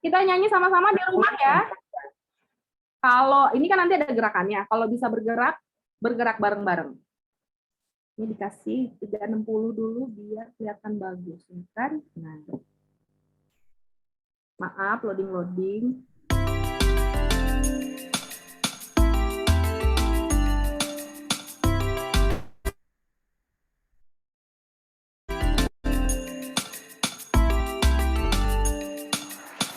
Kita nyanyi sama-sama di rumah ya. Kalau ini kan nanti ada gerakannya. Kalau bisa bergerak, bergerak bareng-bareng. Ini dikasih 360 dulu biar kelihatan bagus, kan? Nah. Maaf, loading.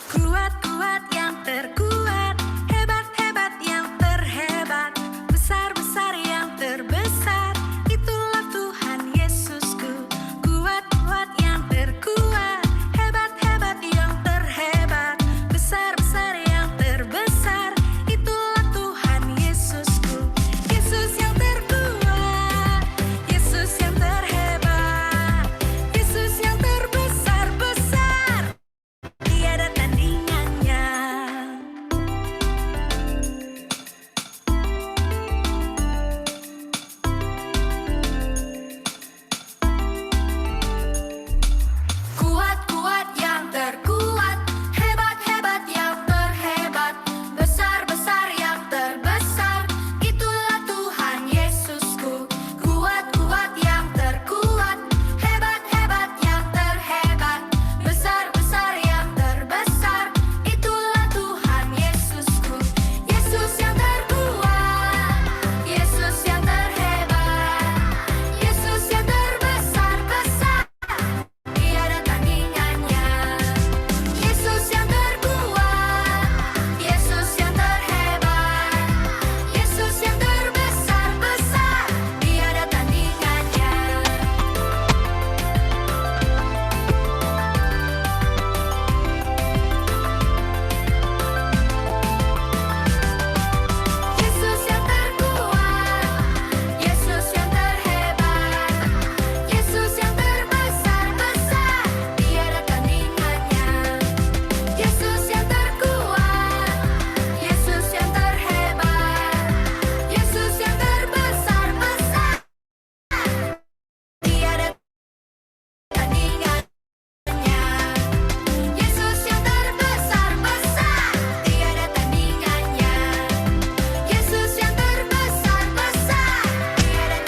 Kuat-kuat yang terkuat, hebat-hebat yang terhebat, besar-besar yang terbesar, itulah Tuhan Yesusku. Kuat-kuat yang terkuat, hebat-hebat yang terhebat, besar-besar yang terbesar, itulah Tuhan Yesusku. Yesus yang terkuat, Yesus yang terhebat, Yesus yang terbesar-besar, tiada tandingannya. Kuat-kuat yang terkuat, hebat-hebat yang terhebat, besar-besar yang terbesar, itulah Tuhan Yesusku. Kuat-kuat yang terkuat, hebat-hebat yang terhebat, besar-besar yang terbesar, itulah Tuhan Yesusku. Yesus yang terkuat, Yesus yang terhebat, Yesus yang terbesar-besar, tiada tandingannya. Yesus yang terkuat, Yesus yang terhebat, Yesus yang terbesar-besar, tiada tandingannya. Yesus yang terkuat, Yesus yang terhebat, Yesus yang terbesar-besar, tiada tandingannya. Yesus yang terkuat, Yesus yang terhebat, Yesus yang terbesar-besar, tiada tandingannya. Yesus yang terbesar-besar, tiada tandingannya. Yesus yang terbesar-besar, tiada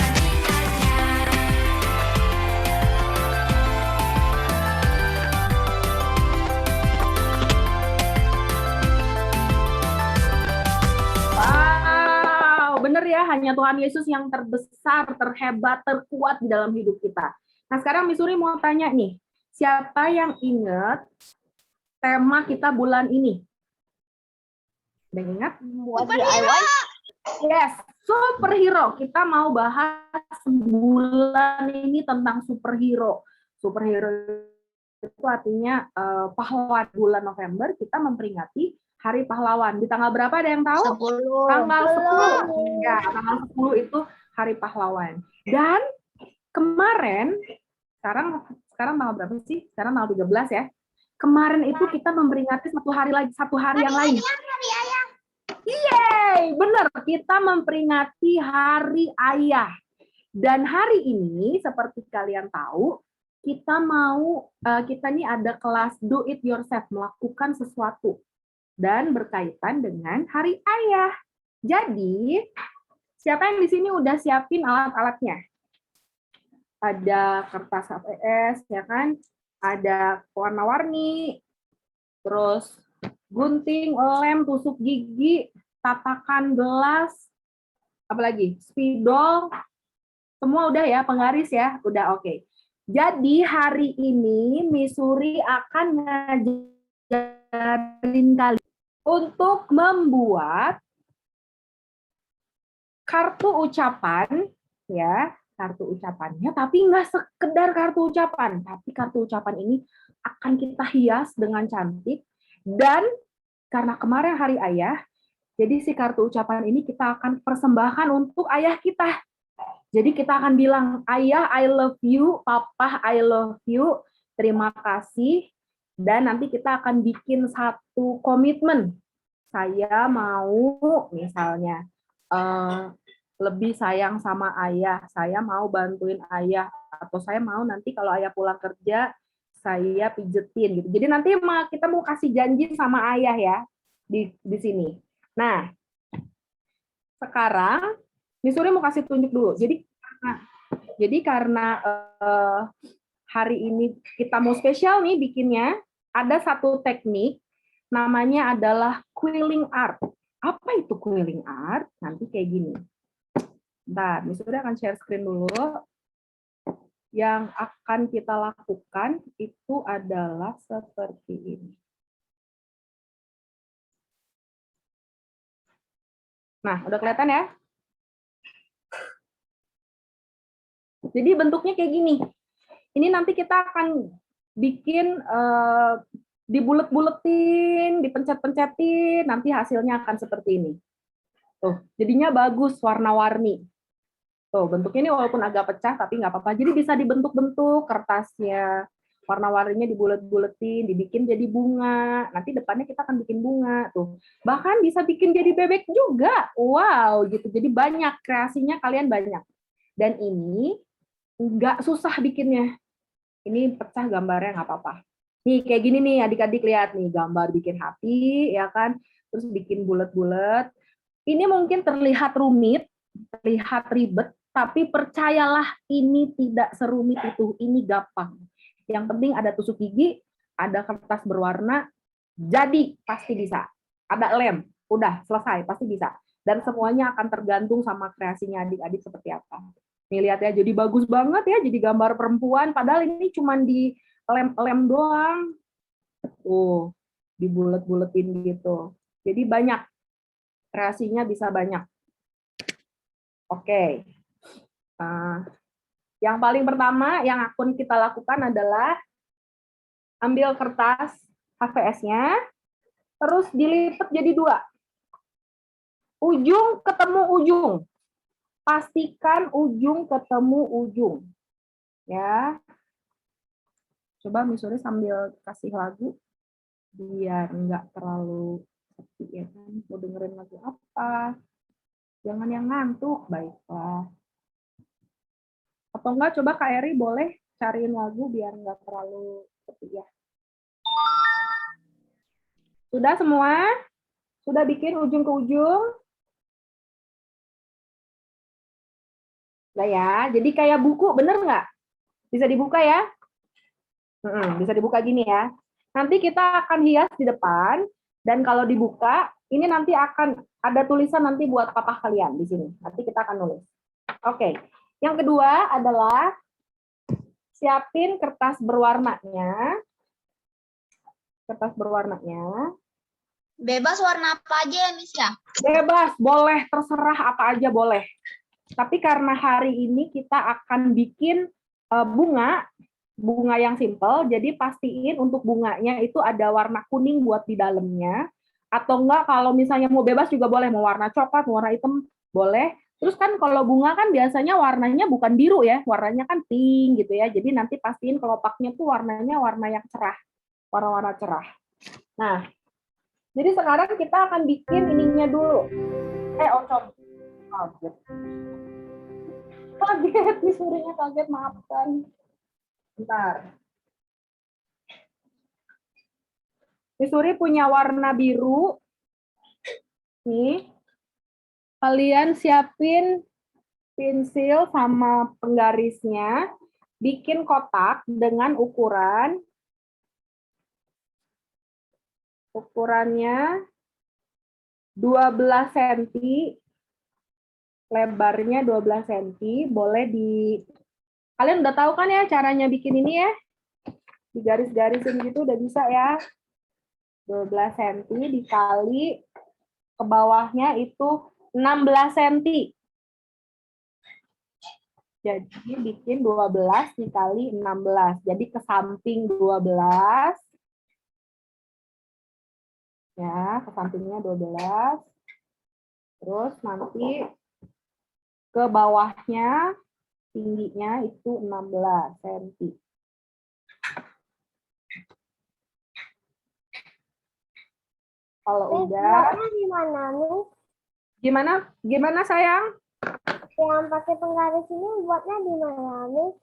Wow, bener ya, hanya Tuhan Yesus yang terbesar, terhebat, terkuat di dalam hidup kita. Nah, sekarang Missouri mau tanya nih, siapa yang ingat tema kita bulan ini? Ada yang ingat? Buat DIY. Yes, superhero. Kita mau bahas bulan ini tentang superhero. Superhero itu artinya pahlawan. Bulan November kita memperingati Hari Pahlawan. Di tanggal berapa ada yang tahu? 10. Tanggal 10. Ya, tanggal 10 itu Hari Pahlawan. Dan kemarin, sekarang tanggal berapa sih? Sekarang tanggal 13 ya. Kemarin itu kita memperingati satu hari yang lain. Yeay, benar. Kita memperingati Hari Ayah. Dan hari ini, seperti kalian tahu, kita ini ada kelas do it yourself, melakukan sesuatu. Dan berkaitan dengan Hari Ayah. Jadi, siapa yang di sini udah siapin alat-alatnya? Ada kertas HVS, ya kan? Ada warna-warni, terus gunting, lem, tusuk gigi, tatakan gelas, apalagi spidol, semua udah ya, penggaris ya, udah oke. Jadi hari ini Missouri akan ngajarin kalian untuk membuat kartu ucapan, ya, kartu ucapannya, tapi nggak sekedar kartu ucapan, tapi kartu ucapan ini akan kita hias dengan cantik. Dan karena kemarin Hari Ayah, jadi si kartu ucapan ini kita akan persembahkan untuk ayah kita. Jadi kita akan bilang, Ayah, I love you, Papa, I love you, terima kasih. Dan nanti kita akan bikin satu komitmen. Saya mau misalnya lebih sayang sama ayah, saya mau bantuin ayah, atau saya mau nanti kalau ayah pulang kerja, saya pijetin gitu. Jadi nanti kita mau kasih janji sama ayah ya di sini. Nah, sekarang Missouri mau kasih tunjuk dulu. Jadi karena hari ini kita mau spesial nih bikinnya, ada satu teknik namanya adalah quilling art. Apa itu quilling art? Nanti kayak gini. Bentar, Missouri akan share screen dulu. Yang akan kita lakukan itu adalah seperti ini. Nah, udah kelihatan ya? Jadi bentuknya kayak gini. Ini nanti kita akan bikin dibulet-buletin, dipencet-pencetin, nanti hasilnya akan seperti ini. Tuh, jadinya bagus, warna-warni. Tuh, bentuknya ini walaupun agak pecah, tapi nggak apa-apa. Jadi bisa dibentuk-bentuk kertasnya, warna-warninya dibulet-buletin, dibikin jadi bunga. Nanti depannya kita akan bikin bunga. Tuh, bahkan bisa bikin jadi bebek juga. Wow, gitu. Jadi banyak, kreasinya kalian banyak. Dan ini nggak susah bikinnya. Ini pecah gambarnya nggak apa-apa. Nih kayak gini nih adik-adik lihat nih gambar bikin hati ya kan, terus bikin bulat-bulat. Ini mungkin terlihat rumit, terlihat ribet, tapi percayalah ini tidak serumit itu, ini gampang. Yang penting ada tusuk gigi, ada kertas berwarna, jadi pasti bisa. Ada lem, udah selesai, pasti bisa. Dan semuanya akan tergantung sama kreasinya adik-adik seperti apa. Nih lihat ya, jadi bagus banget ya, jadi gambar perempuan, padahal ini cuma di lem doang. Tuh, dibulet-buletin gitu. Jadi banyak, kreasinya bisa banyak. Oke. Yang paling pertama yang akan kita lakukan adalah ambil kertas HVS-nya, terus dilipat jadi 2. Ujung ketemu ujung. Pastikan ujung ketemu ujung. Ya. Coba Missouri sambil kasih lagu biar nggak terlalu sepi ya kan. Mau dengerin lagu apa? Jangan yang ngantuk, baiklah. Atau enggak coba Kak Eri boleh cariin lagu biar nggak terlalu sepi ya. Sudah semua? Sudah bikin ujung ke ujung? Nah ya, jadi kayak buku, bener nggak? Bisa dibuka ya? Bisa dibuka gini ya. Nanti kita akan hias di depan, dan kalau dibuka, ini nanti akan ada tulisan nanti buat papa kalian di sini. Nanti kita akan nulis. Oke. Yang kedua adalah siapin kertas berwarnanya. Kertas berwarnanya. Bebas warna apa aja ya, Miss ya? Bebas, boleh, terserah apa aja boleh. Tapi karena hari ini kita akan bikin bunga yang simple, jadi pastiin untuk bunganya itu ada warna kuning buat di dalamnya. Atau enggak kalau misalnya mau bebas juga boleh, mau warna coklat, mau warna hitam, boleh. Terus kan kalau bunga kan biasanya warnanya bukan biru ya, warnanya kan pink gitu ya. Jadi nanti pastiin kelopaknya tuh warnanya warna yang cerah, warna-warna cerah. Nah, jadi sekarang kita akan bikin ininya dulu. Oncom. Kaget, disuruhnya kaget, maafkan. Bentar. Missouri punya warna biru. Nih. Kalian siapin pensil sama penggarisnya. Bikin kotak dengan ukurannya 12 cm. Lebarnya 12 cm. Boleh kalian udah tahu kan ya caranya bikin ini ya? Di garis-garisin gitu udah bisa ya. 12 cm dikali ke bawahnya itu 16 cm. Jadi bikin 12 dikali 16. Jadi ke samping 12. Ya, ke sampingnya 12. Terus nanti ke bawahnya tingginya itu 16 cm. Kalau udah gimana nih? Gimana sayang? Yang pakai penggaris ini buatnya di mana nih?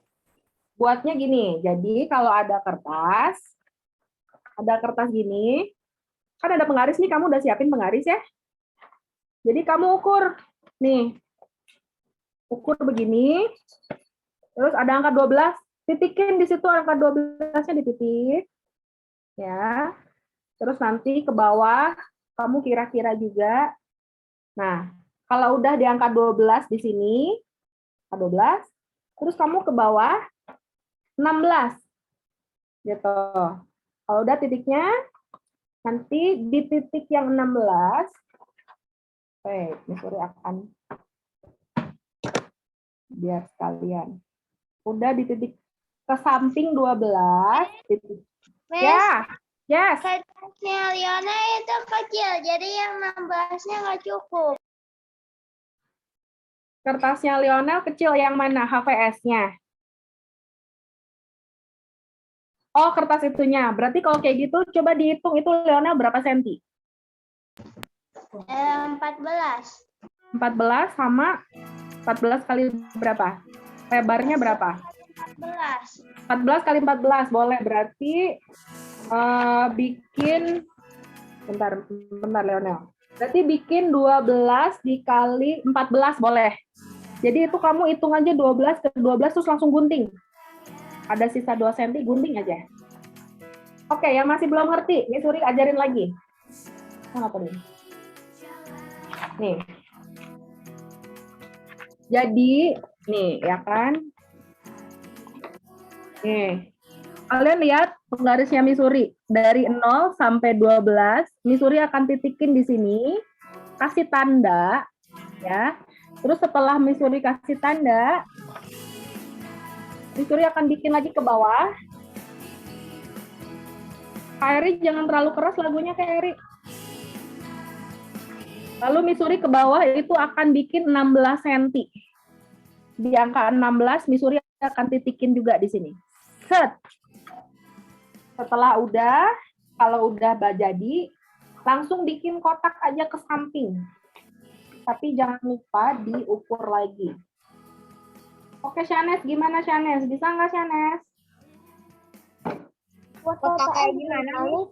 Buatnya gini, jadi kalau ada kertas gini, kan ada penggaris nih, kamu udah siapin penggaris ya? Jadi kamu ukur, nih, ukur begini, terus ada angka 12, titikin di situ angka 12-nya dititik, ya. Terus nanti ke bawah, kamu kira-kira juga. Nah, kalau udah di angka 12 di sini, angka 12, terus kamu ke bawah, 16. Gitu. Kalau udah titiknya, nanti di titik yang 16, Miss Suri akan biar sekalian. Udah di titik ke samping 12, titik. Miss, Ya, yes. kertasnya Liona itu kecil, jadi yang 16-nya nggak cukup. Kertasnya Lionel kecil yang mana? HVS-nya. Oh, kertas itunya. Berarti kalau kayak gitu, coba dihitung itu Lionel berapa senti? 14. 14 sama 14 kali berapa? Lebarnya berapa? 14. 14 kali 14, boleh. Berarti bikin, bentar Lionel. Berarti bikin 12 dikali 14, boleh. Jadi itu kamu hitung aja 12 ke 12 terus langsung gunting. Ada sisa 2 cm, gunting aja. Oke, yang masih belum ngerti, Miss Suri ajarin lagi. Apa nih? Nih. Jadi, nih, ya kan? Nih. Kalian lihat penggarisnya Miss Suri. Dari 0 sampai 12, Miss Suri akan titikin di sini, kasih tanda, ya. Terus setelah Miss Suri kasih tanda, Miss Suri akan bikin lagi ke bawah. Kak Eri jangan terlalu keras lagunya, Kak Eri. Lalu Miss Suri ke bawah itu akan bikin 16 cm. Di angka 16, Miss Suri akan titikin juga di sini. Set. Setelah udah, kalau udah jadi, langsung bikin kotak aja ke samping. Tapi jangan lupa diukur lagi. Oke, Shanes, gimana Shanes? Bisa nggak Shanes? Buat kotak kayak gimana, Miss?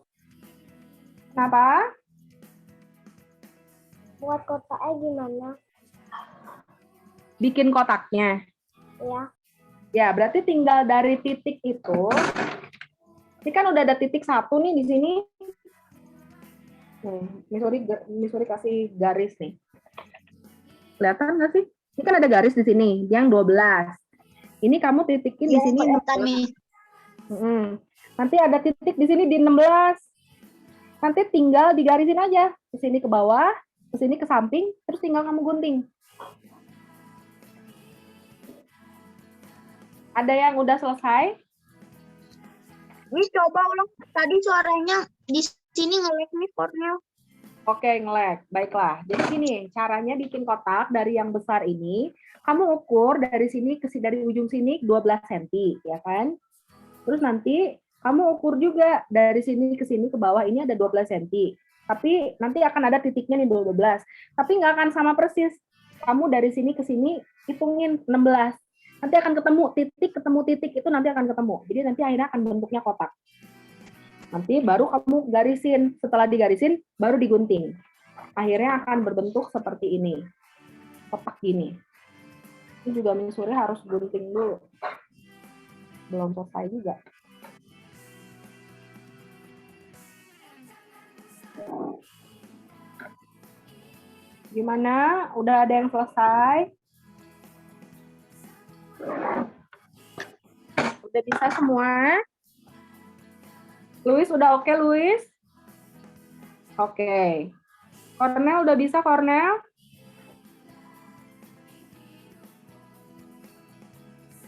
Kenapa? Buat kotaknya gimana? Bikin kotaknya. Ya. Ya, berarti tinggal dari titik itu. Ini kan udah ada titik 1 nih di sini. Miss Suri kasih garis nih. Kelihatan nggak sih? Ini kan ada garis di sini, yang 12. Ini kamu titikin di sini. Nanti ada titik di sini di 16. Nanti tinggal digarisin aja. Ke sini ke bawah, ke sini ke samping, terus tinggal kamu gunting. Ada yang udah selesai? Miss, coba ulang. Tadi suaranya di sini nge-lag nih, Cornel. Oke, nge-lag. Baiklah. Jadi gini, caranya bikin kotak dari yang besar ini, kamu ukur dari sini ke dari ujung sini 12 cm, ya kan? Terus nanti kamu ukur juga dari sini ke sini ke bawah ini ada 12 cm. Tapi nanti akan ada titiknya nih 12. Tapi nggak akan sama persis. Kamu dari sini ke sini hitungin 16. Nanti akan ketemu titik itu nanti akan ketemu. Jadi nanti akhirnya akan bentuknya kotak. Nanti baru kamu garisin. Setelah digarisin, baru digunting. Akhirnya akan berbentuk seperti ini. Kotak gini. Ini juga Miss Suri harus gunting dulu. Belum selesai juga. Gimana? Udah ada yang selesai? Udah bisa semua? Luis, udah oke, Luis? Oke. Cornel, udah bisa, Cornel?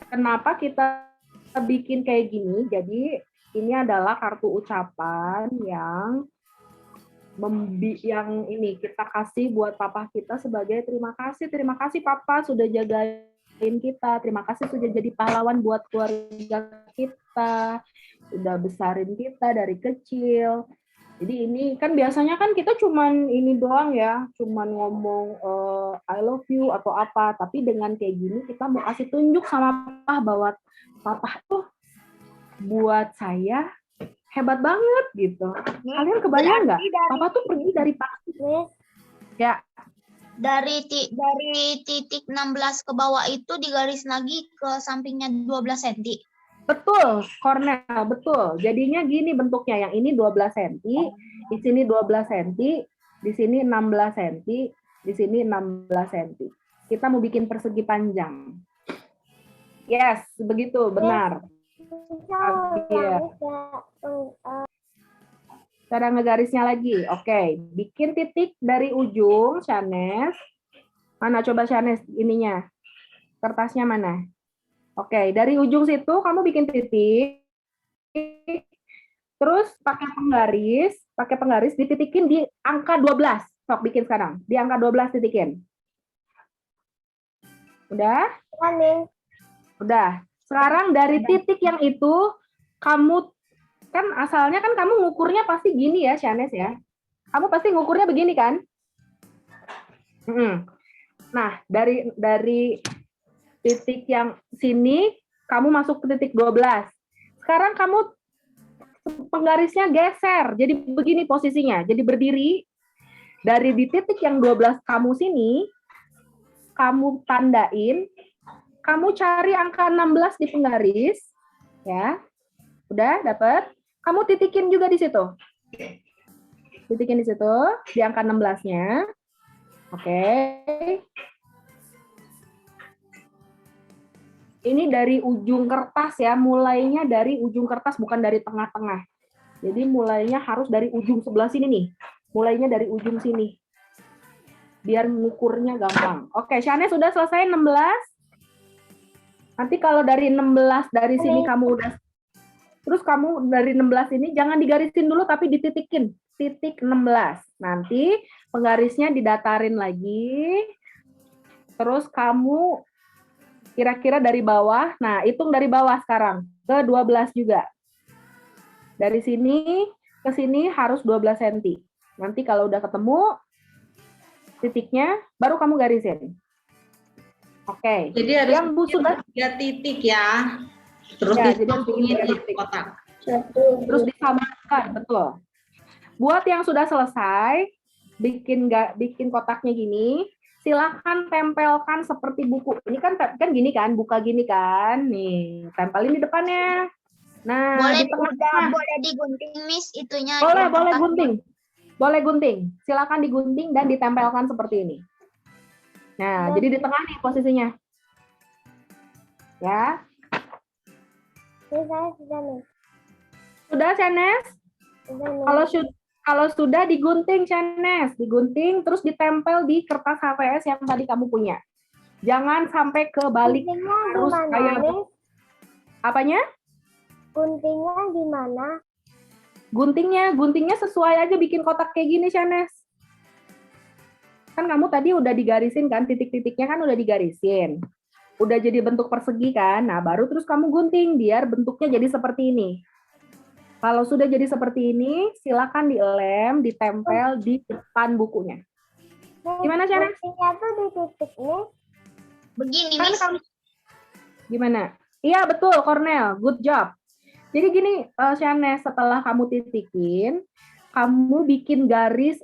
Kenapa kita bikin kayak gini? Jadi, ini adalah kartu ucapan yang ini kita kasih buat papa kita sebagai terima kasih papa sudah jagain kita, terima kasih sudah jadi pahlawan buat keluarga kita, udah besarin kita dari kecil. Jadi ini kan biasanya kan kita cuman ini doang ya, cuman ngomong I love you atau apa, tapi dengan kayak gini kita mau kasih tunjuk sama papa bahwa papa tuh buat saya hebat banget gitu. Kalian kebayang nggak? Papa tuh pergi dari pagi. Ya, Dari titik 16 ke bawah itu digaris lagi ke sampingnya 12 cm. betul, Cornel, betul. Jadinya gini bentuknya, yang ini 12 cm, di sini 12 cm, di sini 16 cm, di sini 16 cm. Kita mau bikin persegi panjang. Yes, begitu, benar. Iya. Cara ngegarisnya lagi. Oke, bikin titik dari ujung, Shanes. Mana coba Shanes ininya? Kertasnya mana? Oke, dari ujung situ kamu bikin titik. Terus pakai penggaris dititikin di angka 12. Sok bikin sekarang. Di angka 12 titikin. Udah? Udah. Sekarang dari titik yang itu kamu kan asalnya kan kamu ngukurnya pasti gini ya, Shanes ya. Kamu pasti ngukurnya begini kan? Nah, dari titik yang sini kamu masuk ke titik 12. Sekarang kamu penggarisnya geser. Jadi begini posisinya. Jadi berdiri dari di titik yang 12 kamu sini, kamu tandain, kamu cari angka 16 di penggaris, ya. Udah dapat? Kamu titikin juga di situ. Titikin di situ, di angka 16-nya. Oke. Ini dari ujung kertas ya, mulainya dari ujung kertas, bukan dari tengah-tengah. Jadi mulainya harus dari ujung sebelah sini nih. Mulainya dari ujung sini. Biar ngukurnya gampang. Oke, Shane sudah selesai 16. Nanti kalau dari 16 dari sini kamu udah, terus kamu dari 16 ini jangan digarisin dulu tapi dititikin. Titik 16. Nanti penggarisnya didatarin lagi. Terus kamu kira-kira dari bawah. Nah, hitung dari bawah sekarang. Ke 12 juga. Dari sini ke sini harus 12 cm. Nanti kalau udah ketemu titiknya, baru kamu garisin. Oke. Jadi harus yang Bu sudah 3 titik ya. Terus Ya, jadi harus disambungin bikin 3 di titik. kotak. Terus disamakan, betul. Buat yang sudah selesai, bikin kotaknya gini, silahkan tempelkan seperti buku. Ini kan gini kan, buka gini kan, nih tempelin di depannya. Nah, Boleh di tengah. boleh digunting, Miss, itunya. Boleh gunting. Boleh gunting. Silakan digunting dan ditempelkan seperti ini. Nah, jadi di tengah nih posisinya. Ya. Sudah, Shanes? Kalau sudah digunting, Shanes, digunting terus ditempel di kertas HVS yang tadi kamu punya. Jangan sampai kebalik. Harus kayak apanya? Guntingnya gimana? Guntingnya sesuai aja bikin kotak kayak gini, Shanes. Kan kamu tadi udah digarisin kan, titik-titiknya kan udah digarisin. Udah jadi bentuk persegi kan, nah baru terus kamu gunting biar bentuknya jadi seperti ini. Kalau sudah jadi seperti ini, silakan dilem, ditempel di depan bukunya. Gimana, Shanes? Guntingnya tuh di titik nih. Begini, Kan Miss. Gimana? Iya, betul, Cornel. Good job. Jadi gini, Shanes, setelah kamu titikin, kamu bikin garis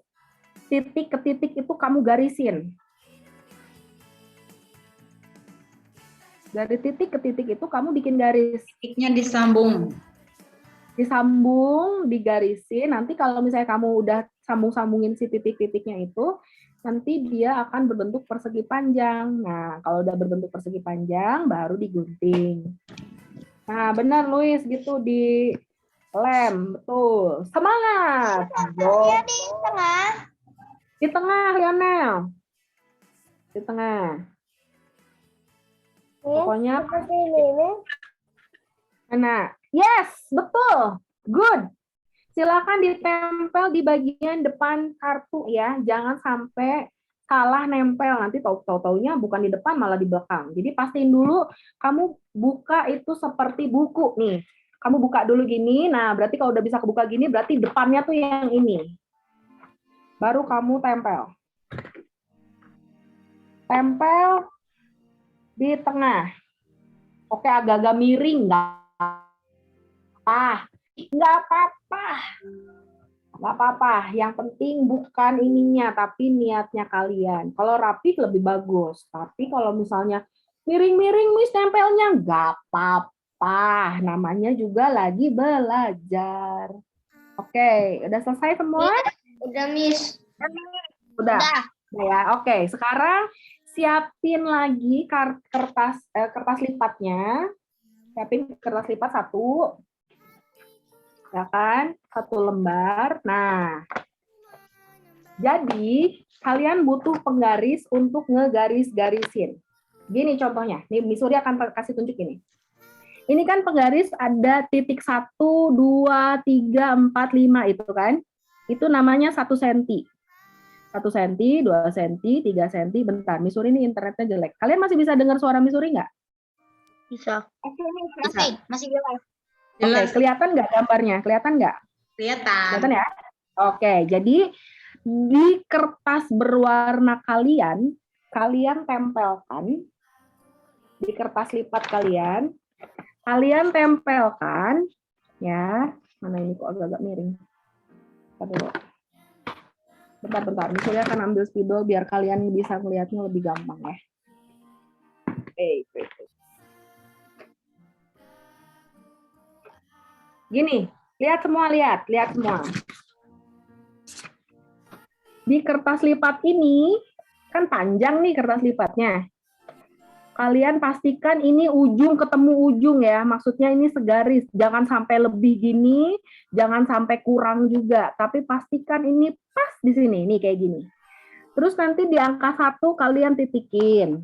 titik ke titik itu kamu garisin. Dari titik ke titik itu kamu bikin garis. Titiknya disambung. Disambung, digarisin. Nanti kalau misalnya kamu udah sambung-sambungin si titik-titiknya itu, nanti dia akan berbentuk persegi panjang. Nah, kalau udah berbentuk persegi panjang, baru digunting. Nah, benar, Luis, gitu di lem. Betul. Semangat. Ya, di tengah. Di tengah, Lionel. Di tengah. Pokoknya Seperti ini nih. Nah, yes, betul. Good. Silakan ditempel di bagian depan kartu ya. Jangan sampai salah nempel. Nanti tahu-taunya bukan di depan malah di belakang. Jadi pastiin dulu kamu buka itu seperti buku nih. Kamu buka dulu gini. Nah, berarti kalau udah bisa kebuka gini berarti depannya tuh yang ini. Baru kamu tempel. tempel di tengah. Oke, agak-agak miring, nggak apa-apa. Nggak apa-apa. Nggak apa-apa. Yang penting bukan ininya, tapi niatnya kalian. Kalau rapih lebih bagus. Tapi kalau misalnya miring-miring Miss tempelnya, nggak apa-apa. Namanya juga lagi belajar. Oke, udah selesai semua? Udah, Miss. Udah. Udah. Ya, oke. Sekarang siapin lagi kertas lipatnya. Siapin kertas lipat satu. Ya kan? Satu lembar. Nah, jadi kalian butuh penggaris untuk ngegaris-garisin. Gini contohnya. Nih, Miss Surya akan kasih tunjuk ini. Ini kan penggaris ada titik 1, 2, 3, 4, 5 itu kan. Itu namanya 1 cm. 1 cm, 2 cm, 3 cm. Bentar, Miss Suri ini internetnya jelek. Kalian masih bisa dengar suara Miss Suri nggak? Bisa. Bisa. Masih jelas. Oke, Jelas. kelihatan nggak gambarnya? Kelihatan nggak? Kelihatan. Kelihatan ya? Oke, jadi di kertas berwarna kalian tempelkan di kertas lipat kalian tempelkan ya. Mana ini kok agak-agak miring? Bentar. Miss Surya akan ambil spidol biar kalian bisa melihatnya lebih gampang ya. Gini, lihat semua. Di kertas lipat ini, kan panjang nih kertas lipatnya. Kalian pastikan ini ujung ketemu ujung ya, maksudnya ini segaris. Jangan sampai lebih gini, jangan sampai kurang juga. Tapi pastikan ini pas di sini, nih kayak gini. Terus nanti di angka 1 kalian titikin.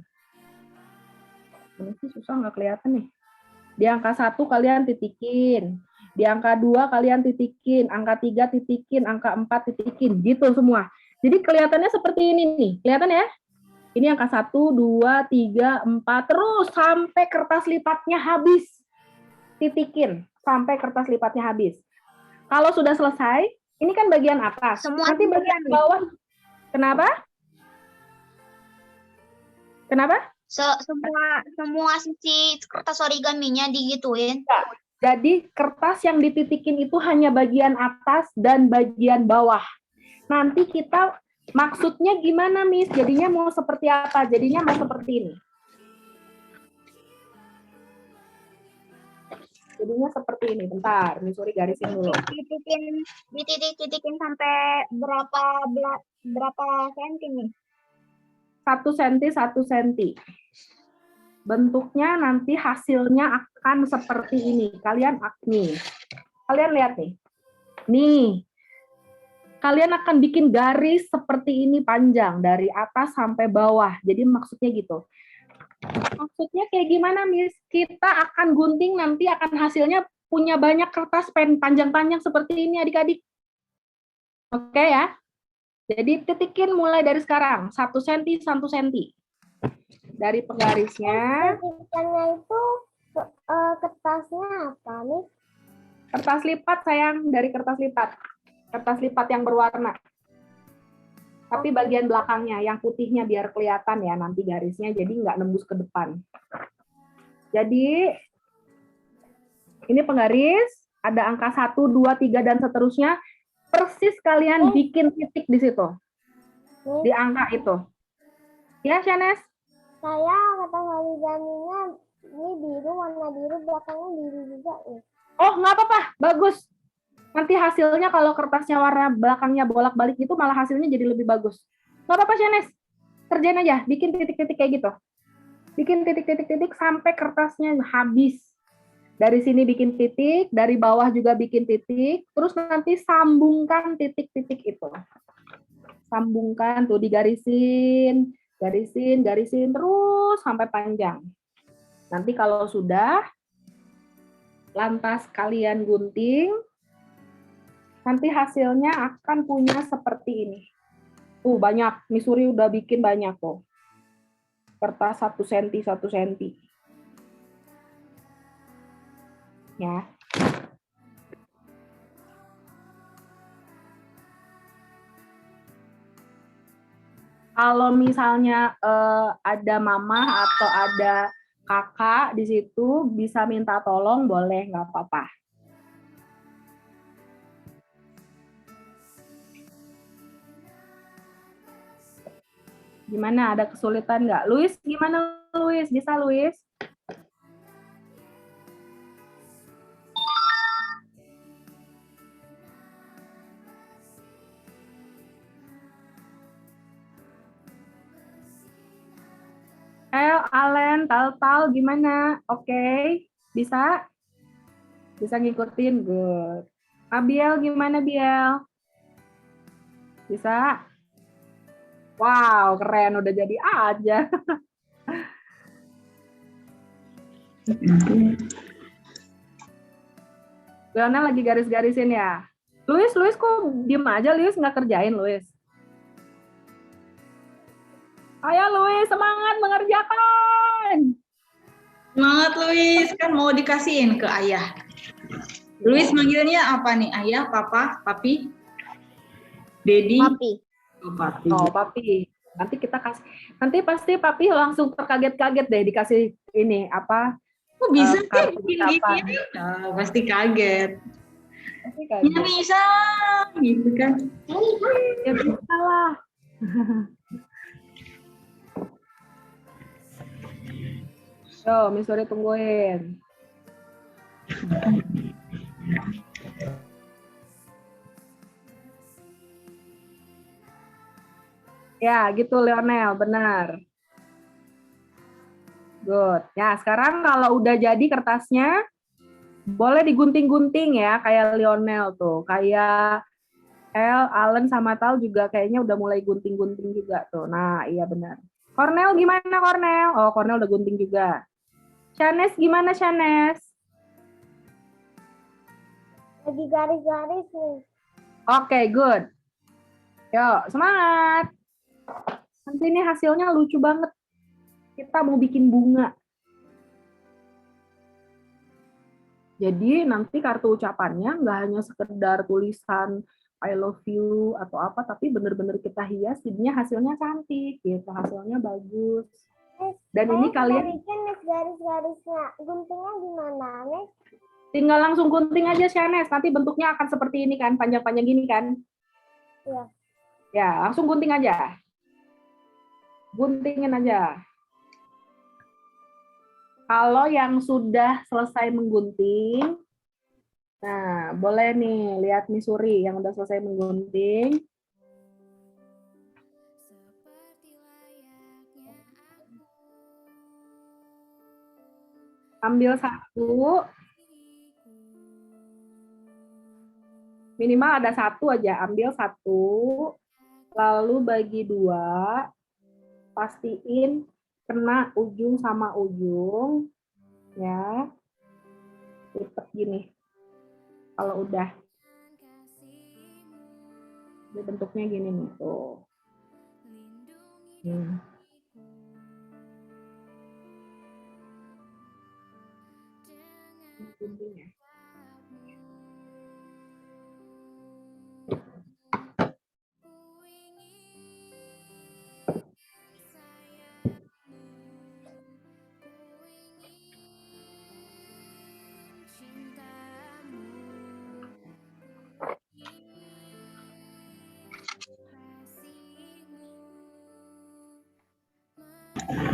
Ini sih susah nggak kelihatan nih. Di angka 1 kalian titikin. Di angka 2 kalian titikin. Angka 3 titikin. Angka 4 titikin. Gitu semua. Jadi kelihatannya seperti ini nih. Kelihatan ya? Ini angka 1, 2, 3, 4. Terus sampai kertas lipatnya habis. Titikin. Sampai kertas lipatnya habis. Kalau sudah selesai, ini kan bagian atas. Semua Nanti bagian bawah. Kenapa? Semua sisi kertas origaminya digituin. Jadi kertas yang dititikin itu hanya bagian atas dan bagian bawah. Nanti kita maksudnya gimana, Miss? Jadinya mau seperti apa? Jadinya mau seperti ini. Jadinya seperti ini. Bentar, Miss Suri garisin dulu. Dititik-titikin sampai berapa senti nih? 1 cm, 1 cm. Bentuknya nanti hasilnya akan seperti ini. Kalian lihat nih. Nih. Kalian akan bikin garis seperti ini panjang dari atas sampai bawah. Jadi maksudnya gitu. Maksudnya kayak gimana, Miss? Kita akan gunting nanti akan hasilnya punya banyak kertas pen panjang-panjang seperti ini adik-adik. Oke ya? Jadi titikin mulai dari sekarang. 1 cm, 1 cm. Dari penggarisnya. Titikannya itu kertasnya apa nih? Kertas lipat sayang, dari kertas lipat. Kertas lipat yang berwarna. Tapi bagian belakangnya, yang putihnya biar kelihatan ya nanti garisnya, jadi nggak nembus ke depan. Jadi, ini penggaris, ada angka 1, 2, 3, dan seterusnya. Persis kalian bikin titik di situ. Di angka itu. Ya, Shanes? Saya kertas origaminya ini biru, warna biru, belakangnya biru juga nih. Oh, nggak apa-apa, bagus. Nanti hasilnya kalau kertasnya warna belakangnya bolak-balik itu malah hasilnya jadi lebih bagus. Nggak apa-apa, Shanes. Kerjain aja, bikin titik-titik kayak gitu. Bikin titik-titik-titik sampai kertasnya habis. Dari sini bikin titik, dari bawah juga bikin titik, terus nanti sambungkan titik-titik itu. Sambungkan tuh, digarisin, garisin, terus sampai panjang. Nanti kalau sudah, lantas kalian gunting, nanti hasilnya akan punya seperti ini. Tuh banyak, Miss Suri udah bikin banyak tuh. Kertas 1 cm, 1 cm. Ya. Kalau misalnya ada mama atau ada kakak di situ bisa minta tolong, boleh, nggak apa-apa. Gimana, ada kesulitan nggak? Luis, gimana Luis? Bisa Luis? Alen, Tal, gimana? Oke, bisa? Bisa ngikutin, good. Abiel, gimana Biel? Bisa? Wow, keren, udah jadi aja. Lionel lagi garis-garisin ya. Luis kok diem aja, Luis nggak kerjain, Luis? Ayo Luis, semangat mengerjakan. Semangat Luis, kan mau dikasihin ke ayah. Luis manggilnya apa nih? Ayah, papa, papi, dedi, Papi. oh, papi. Oh, papi. Nanti kita kasih. Nanti pasti papi langsung terkaget-kaget deh dikasih ini apa? Kok bisa sih kartu bikin ucapan. gini? Pasti kaget. Pasti Ya kaget. bisa, gitu kan? Ya bisa lah. Yo, Missouri tungguin. Ya, gitu Lionel, benar. Good. Ya, sekarang kalau udah jadi kertasnya, boleh digunting-gunting ya, kayak Lionel tuh. Kayak Allen sama Tal juga kayaknya udah mulai gunting-gunting juga tuh. Nah, iya benar. Cornel gimana Cornel? Oh, Cornel udah gunting juga. Shanes gimana Shanes? Lagi garis-garis nih. Oke, good. Yuk, semangat. Nanti ini hasilnya lucu banget. Kita mau bikin bunga. Jadi nanti kartu ucapannya nggak hanya sekedar tulisan I love you atau apa, tapi bener-bener kita hias, jadinya hasilnya cantik gitu, hasilnya bagus. Dan ini kalian bikin nih garis-garisnya. Guntingnya gimana, nih? tinggal langsung gunting aja Shanes, nanti bentuknya akan seperti ini kan, panjang-panjang gini kan. Iya. Ya, langsung gunting aja. Guntingin aja. Kalau yang sudah selesai menggunting, nah boleh nih lihat Missouri yang udah selesai menggunting. Ambil satu, minimal ada satu aja, ambil satu, lalu bagi dua, pastiin kena ujung sama ujung, ya, lipat gini. Kalau udah, ini bentuknya gini nih, tuh. Guntingnya.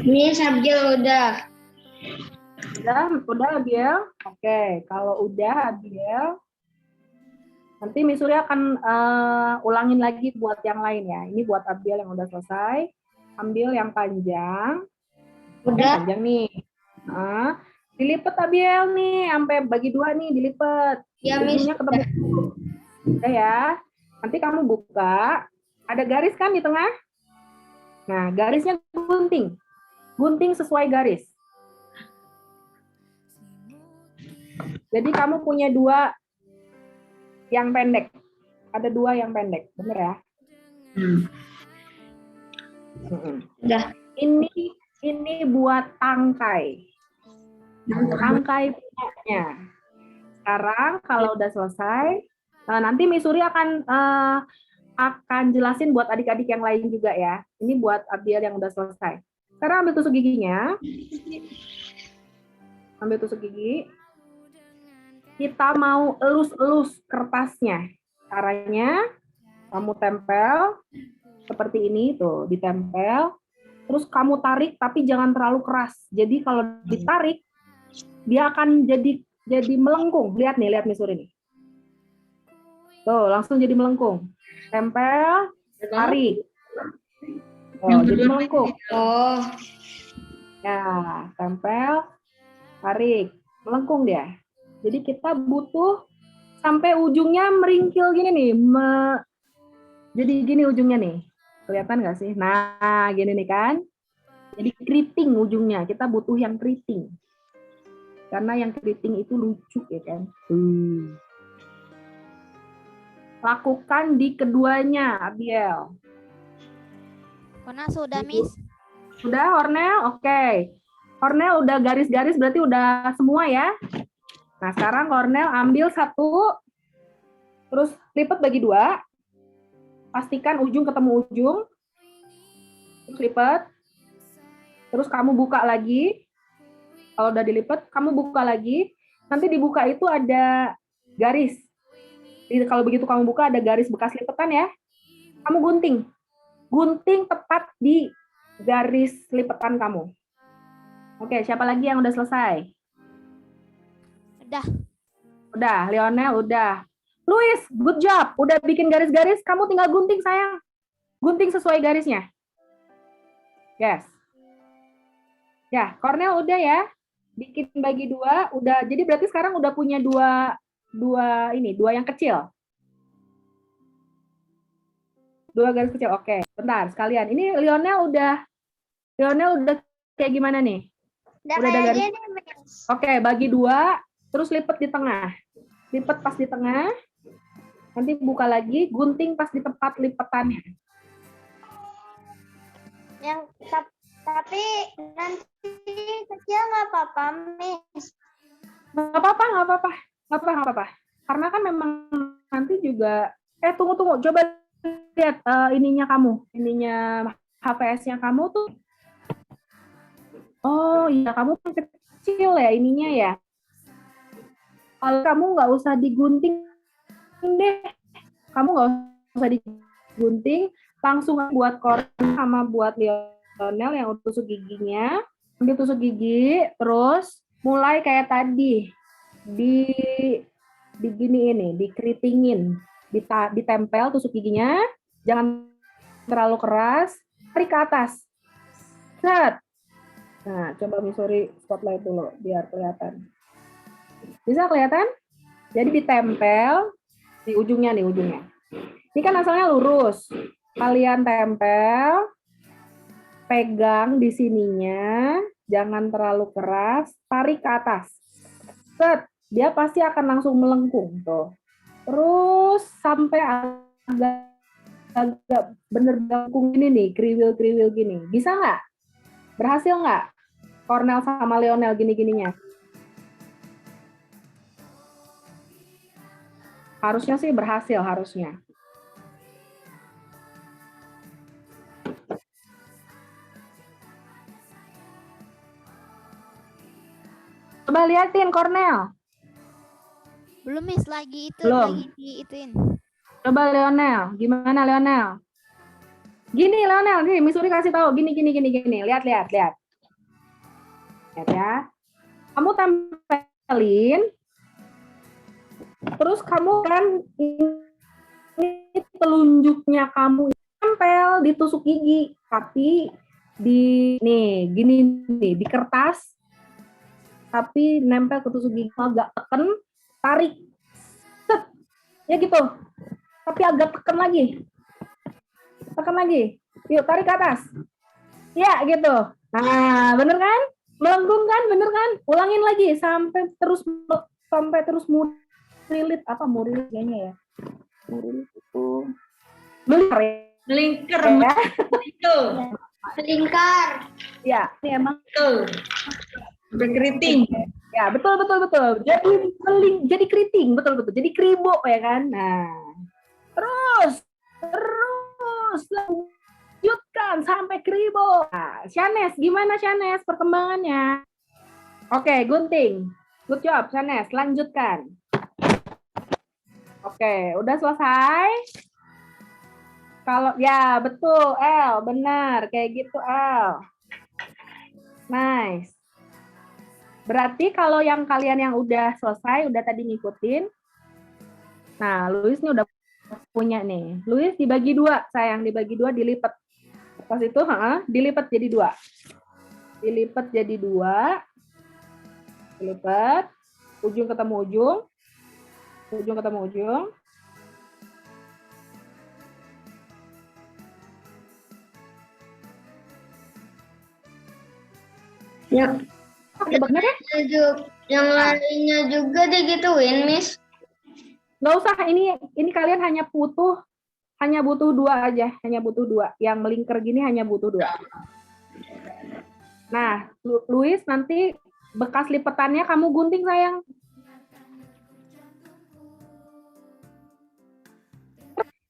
Ini Sabjel udah. Udah Abiel? Oke, kalau udah Abiel, nanti Missouri akan ulangin lagi buat yang lain ya. Ini buat Abiel yang udah selesai. Ambil yang panjang. Udah. Panjang nih. Nah, dilipat Abiel nih, sampai bagi dua nih dilipat. Ya, Miss. Ujungnya ketemu. Udah ya. Nanti kamu buka, ada garis kan di tengah? Nah, garisnya gunting. Gunting sesuai garis. Jadi kamu punya dua yang pendek. Ada dua yang pendek, bener ya? Udah. Ini buat tangkai. Tangkai punyanya. Sekarang kalau udah selesai, nanti Missouri akan akan jelasin buat adik-adik yang lain juga ya. Ini buat Abiel yang udah selesai. Sekarang ambil tusuk giginya. Ambil tusuk gigi. Kita mau elus-elus kertasnya. Caranya, kamu tempel seperti ini tuh, ditempel. Terus kamu tarik, tapi jangan terlalu keras. Jadi kalau ditarik, dia akan jadi melengkung. Lihat nih Misuri nih. Tuh, langsung jadi melengkung. Tempel, tarik. Oh, jadi melengkung. Oh, Ya, tempel, tarik. Melengkung dia. Jadi kita butuh sampai ujungnya meringkil gini nih. Jadi gini ujungnya nih. Kelihatan nggak sih? Nah, gini nih kan. Jadi keriting ujungnya. Kita butuh yang keriting. Karena yang keriting itu lucu ya kan. Lakukan di keduanya, Abiel. Kona sudah, Miss. Sudah, Hornel? Oke. Hornel udah garis-garis berarti udah semua ya. Nah, sekarang Hornel ambil satu, terus lipat bagi dua. Pastikan ujung ketemu ujung. Terus lipat. Terus kamu buka lagi. Kalau udah dilipat, kamu buka lagi. Nanti dibuka itu ada garis. Jadi kalau begitu kamu buka ada garis bekas lipatan ya. Kamu gunting. Gunting tepat di garis lipatan kamu. Oke, siapa lagi yang udah selesai? Udah, Lionel udah. Luis, good job. Udah bikin garis-garis, kamu tinggal gunting sayang. Gunting sesuai garisnya. Yes. Ya, Cornel udah ya. Bikin bagi dua, udah. Jadi berarti sekarang udah punya dua yang kecil. Dua garis kecil. Oke, bentar sekalian. Ini Lionel udah kayak gimana nih? Udah Udah ada kayak garis? gini, Miss. Oke, bagi dua, terus lipat di tengah. Lipat pas di tengah. Nanti buka lagi, gunting pas di tempat lipatannya. Tapi nanti kecil nggak apa-apa, Miss. Nggak apa-apa. Karena kan memang nanti juga, tunggu, coba lihat ininya HVS-nya kamu tuh. Oh iya, kamu kecil ya ininya ya. Kalau kamu nggak usah digunting deh, kamu nggak usah digunting, langsung buat Cornel sama buat Lionel yang tusuk giginya. Ambil tusuk gigi, terus mulai kayak tadi, dikeritingin, ditempel tusuk giginya, jangan terlalu keras, tarik ke atas. Set. Nah, coba Missouri spotlight dulu biar kelihatan. Bisa kelihatan? Jadi ditempel di ujungnya nih, ujungnya. Ini kan asalnya lurus. Kalian tempel, pegang di sininya, jangan terlalu keras, tarik ke atas. Set, dia pasti akan langsung melengkung tuh. Terus sampai agak bener melengkung ini nih, kriwil-kriwil gini. Bisa nggak? Berhasil nggak? Cornel sama Lionel gini-gininya. Harusnya sih berhasil, harusnya. Coba liatin Cornel. Belum, Miss, lagi itu, Belum. lagi diituin. Coba Lionel, gimana Lionel? Gini Lionel, nih Missouri kasih tahu, gini. Lihat. Lihat ya. Kamu tempelin, terus kamu kan ini telunjuknya kamu tempel di tusuk gigi, tapi gini nih di kertas, tapi nempel ke tusuk gigi, agak tekan, tarik, set, ya gitu. Tapi agak tekan lagi, yuk tarik ke atas, ya gitu. Nah, bener kan? Melengkung kan, bener kan? Ulangin lagi sampai terus murilit kayaknya ya. Murilit itu melingkar. ya. Melingkar. Ya, ini emang Berkeriting. ya, betul. Jadi keriting, betul. Jadi kribo ya kan. Nah. Terus Terus lanjutkan sampai kribo. Nah, Shanes, gimana Shanes perkembangannya? Oke, gunting. Good job, Shanes. Lanjutkan. Oke, udah selesai? Kalau ya betul, El, benar kayak gitu, El. Nice. Berarti kalau yang kalian yang udah selesai, udah tadi ngikutin. Nah, Luis ini udah punya nih. Luis dibagi 2, sayang, dibagi 2, dilipat. Pas itu, dilipat jadi 2. Dilipat jadi 2. Dilipat. Ujung ketemu ujung. Ujung ketemu ujung. Ya, Oke, benar ya? yang lainnya juga digituin, Miss. Nggak usah, ini kalian hanya butuh 2 aja, hanya butuh 2. Yang melingkar gini hanya butuh 2. Nah, Luis nanti bekas lipetannya kamu gunting, sayang.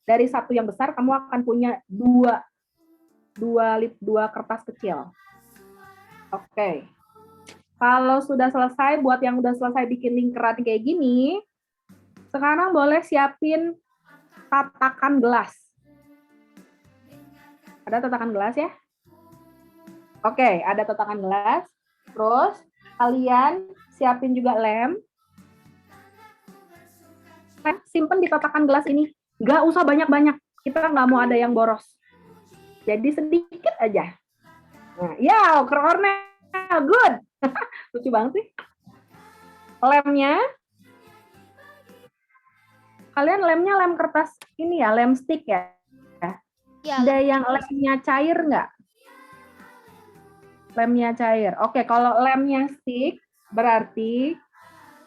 Dari satu yang besar kamu akan punya 2 kertas kecil. Oke. Kalau sudah selesai, buat yang udah selesai bikin lingkaran kayak gini, sekarang boleh siapin tatakan gelas. Ada tatakan gelas ya? Oke, ada tatakan gelas. Terus kalian siapin juga lem. Simpen di tatakan gelas ini. Nggak usah banyak-banyak. Kita nggak mau ada yang boros. Jadi sedikit aja. Nah, ya, Cornel, good. Lucu banget sih. Lemnya, kalian lemnya lem kertas ini ya, lem stick ya. Ya, Ada yang lemnya cair nggak? Lemnya cair. Oke, kalau lemnya stick berarti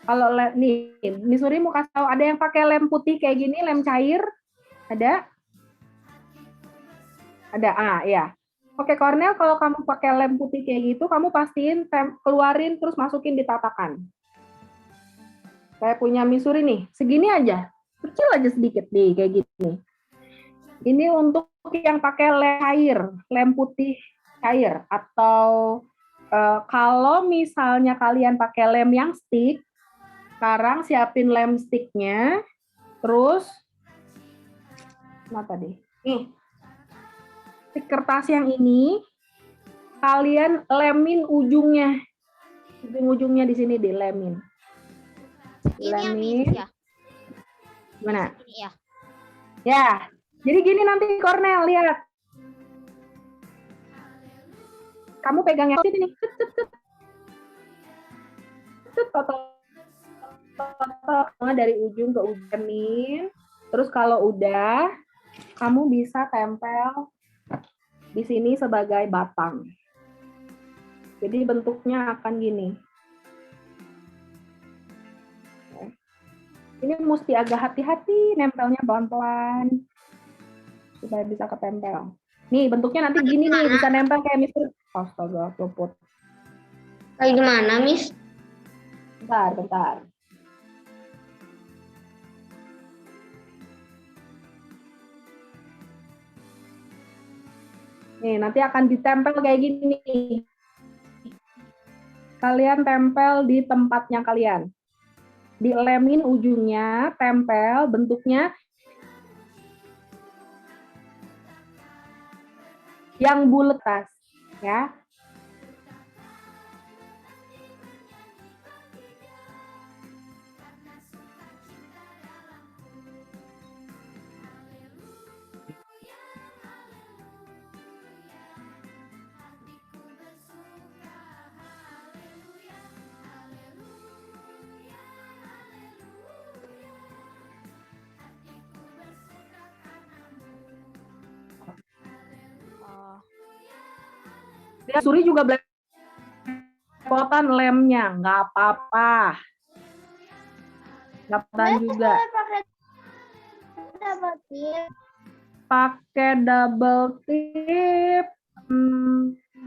kalau nih, Missouri mau kasih tahu ada yang pakai lem putih kayak gini, lem cair? Ada? Ada. Ya. Oke, Cornel, kalau kamu pakai lem putih kayak gitu, kamu pastiin keluarin terus masukin di tatakan. Saya punya Missouri nih, segini aja. Kecil aja sedikit nih, kayak gini. Ini untuk yang pakai lem cair, lem putih cair. Atau kalau misalnya kalian pakai lem yang stick, sekarang siapin lem sticknya, terus, apa tadi? Nih, stick kertas yang ini, kalian lemin ujungnya. Ujung-ujungnya di sini dilemin. ini yang Lemin. Miss ya. Gimana? Ini ya. Ya, jadi gini nanti Cornel, lihat. Kamu pegang yang sini. Dari ujung ke ujung. Terus kalau udah, kamu bisa tempel di sini sebagai batang. Jadi bentuknya akan gini. Ini mesti agak hati-hati nempelnya pelan-pelan supaya bisa ketempel. Nih bentuknya nanti gini nih, bisa nempel kayak Mister. Astaga, luput. Kayak gimana, Miss? Bentar. Nih, nanti akan ditempel kayak gini. Kalian tempel di tempatnya kalian. Dilemin ujungnya, tempel, bentuknya yang bulat, ya. Ya, Suri juga belepotan lemnya, nggak apa-apa. Nggak apa-apa juga. Pakai double tip,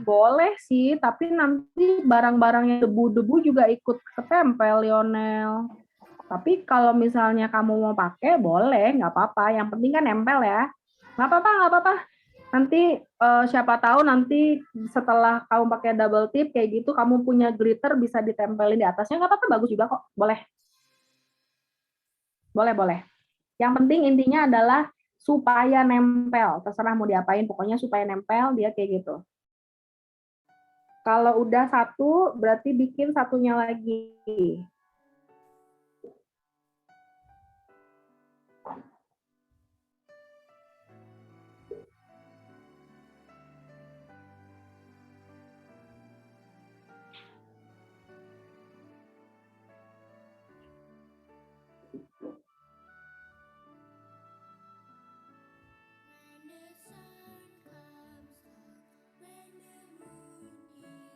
boleh sih, tapi nanti barang-barang yang debu-debu juga ikut ketempel, Lionel. Tapi kalau misalnya kamu mau pakai, boleh, nggak apa-apa. Yang penting kan nempel ya. Nggak apa-apa, nggak apa-apa. Nanti siapa tahu nanti setelah kamu pakai double tip kayak gitu, kamu punya glitter bisa ditempelin di atasnya, nggak apa-apa, bagus juga kok. Boleh. Boleh, boleh. Yang penting intinya adalah supaya nempel. Terserah mau diapain, pokoknya supaya nempel dia kayak gitu. Kalau udah satu, berarti bikin satunya lagi.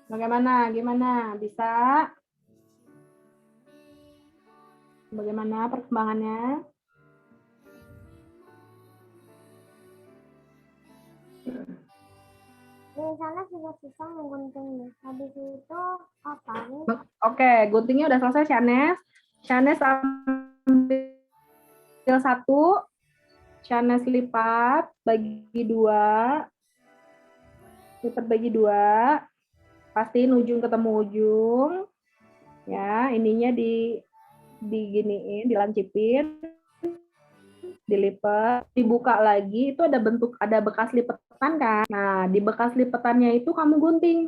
Bagaimana? Gimana? Bisa? Bagaimana perkembangannya? Di sana sudah susah mengguntingnya. Habis itu apa nih? Oke, guntingnya udah selesai, Shanes. Shanes ambil satu, Shanes lipat bagi dua, pastiin ujung ketemu ujung, ya ininya diginiin, dilancipin, dilipat, dibuka lagi, itu ada bekas lipetan kan. Nah, di bekas lipetannya itu kamu gunting.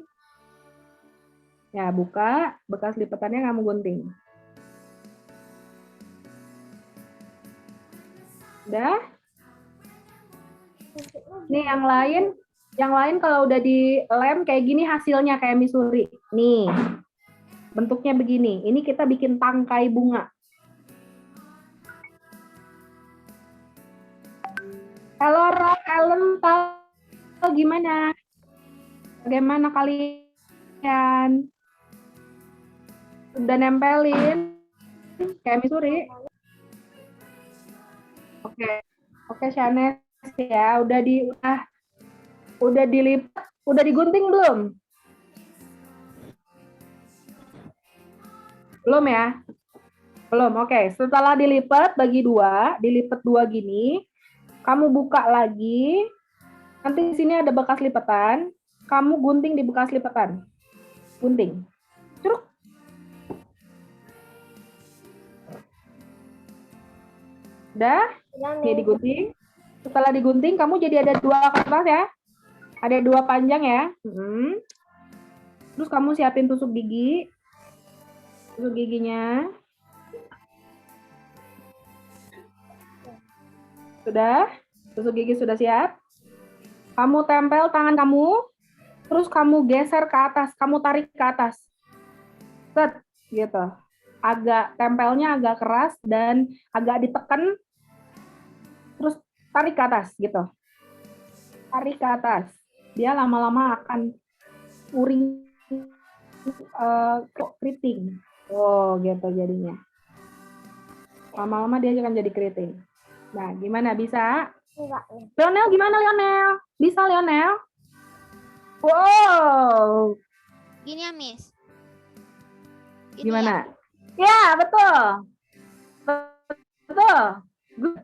Ya, buka, bekas lipetannya kamu gunting. Udah? Nih yang lain kalau udah dilem kayak gini hasilnya kayak misuri. Nih, bentuknya begini. Ini kita bikin tangkai bunga. Halo Rock, Ellen, tahu gimana? Bagaimana kalian? Udah nempelin kayak misuri? Oke, Shanes ya, udah dilipat, udah digunting belum? Belum ya? Belum. Oke, setelah dilipat bagi dua, dilipat dua gini, kamu buka lagi. Nanti di sini ada bekas lipatan, kamu gunting di bekas lipatan. Gunting. Curuk. Udah? Ini digunting. Setelah digunting, kamu jadi ada dua kertas ya. Ada dua panjang ya. Terus kamu siapin tusuk gigi. Tusuk giginya. Sudah? Tusuk gigi sudah siap? Kamu tempel tangan kamu. Terus kamu geser ke atas. Kamu tarik ke atas. Set. Gitu. Tempelnya agak keras dan agak ditekan. Terus tarik ke atas gitu. Tarik ke atas. Dia lama-lama akan uring keriting. Oh, gitu jadinya. Lama-lama dia akan jadi keriting. Nah, gimana bisa? Enggak. Lionel gimana Lionel? Bisa Lionel? Wow. Gini ya, Miss. Gini Gimana? Ya, betul. Betul. Good.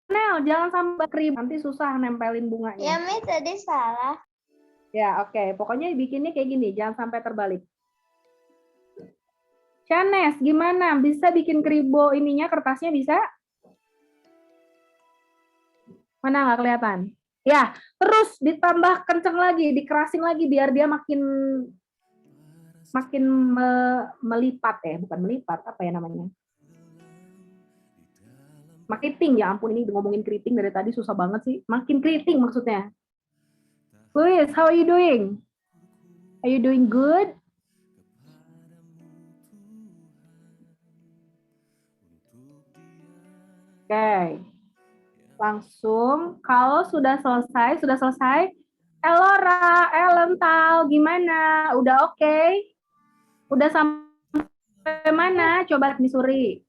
Nel, jangan sampai krim, nanti susah nempelin bunganya. Ya, Miss, tadi salah. Ya, oke. Pokoknya bikinnya kayak gini, jangan sampai terbalik. Shanes, gimana? Bisa bikin kribo ininya, kertasnya bisa? Mana nggak kelihatan? Ya, terus ditambah kenceng lagi, dikerasin lagi biar dia makin melipat ya, bukan melipat, apa ya namanya? Makin keriting, ya ampun ini ngomongin keriting dari tadi susah banget sih. Makin keriting maksudnya. Luis, how are you doing? Are you doing good? Oke. Langsung, kalau sudah selesai. Elora, Elental, gimana? Udah oke? Udah sampai mana? Coba misuri.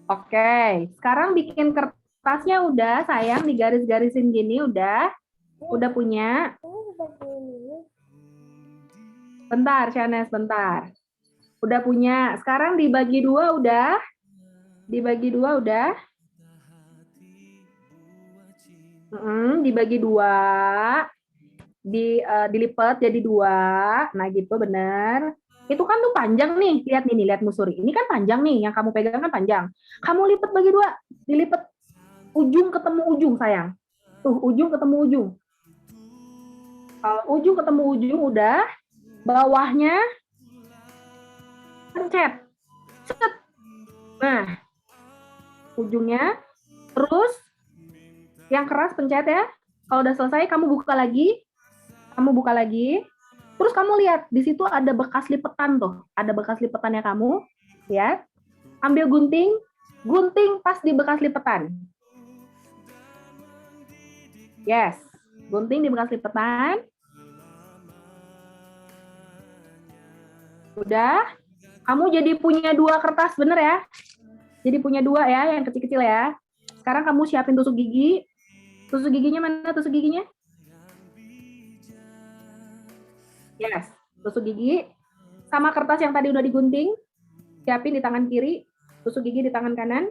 Oke, sekarang bikin kertasnya udah, sayang, digaris-garisin gini udah punya. Ini seperti ini. Bentar, Shanes, bentar. Udah punya. Sekarang dibagi dua udah? Dibagi dua udah? Dibagi dua. Dilipat jadi dua. Nah gitu, bener. Itu kan tuh panjang nih. Lihat nih, lihat Musuri. Ini kan panjang nih. Yang kamu pegang kan panjang. Kamu lipat bagi dua. Dilipat ujung ketemu ujung, sayang. Tuh, ujung ketemu ujung. Kalau ujung ketemu ujung udah. Bawahnya pencet. Set. Nah, ujungnya. Terus yang keras pencet ya. Kalau udah selesai kamu buka lagi. Kamu buka lagi. Terus kamu lihat di situ ada bekas lipetan tuh. Ada bekas lipetannya kamu, ya. Ambil gunting, gunting pas di bekas lipetan. Yes, gunting di bekas lipetan. Udah. Kamu jadi punya dua kertas, bener ya? Jadi punya dua ya, yang kecil-kecil ya. Sekarang kamu siapin tusuk gigi. Tusuk giginya mana tusuk giginya? Yes, tusuk gigi. Sama kertas yang tadi udah digunting. Siapin di tangan kiri. Tusuk gigi di tangan kanan.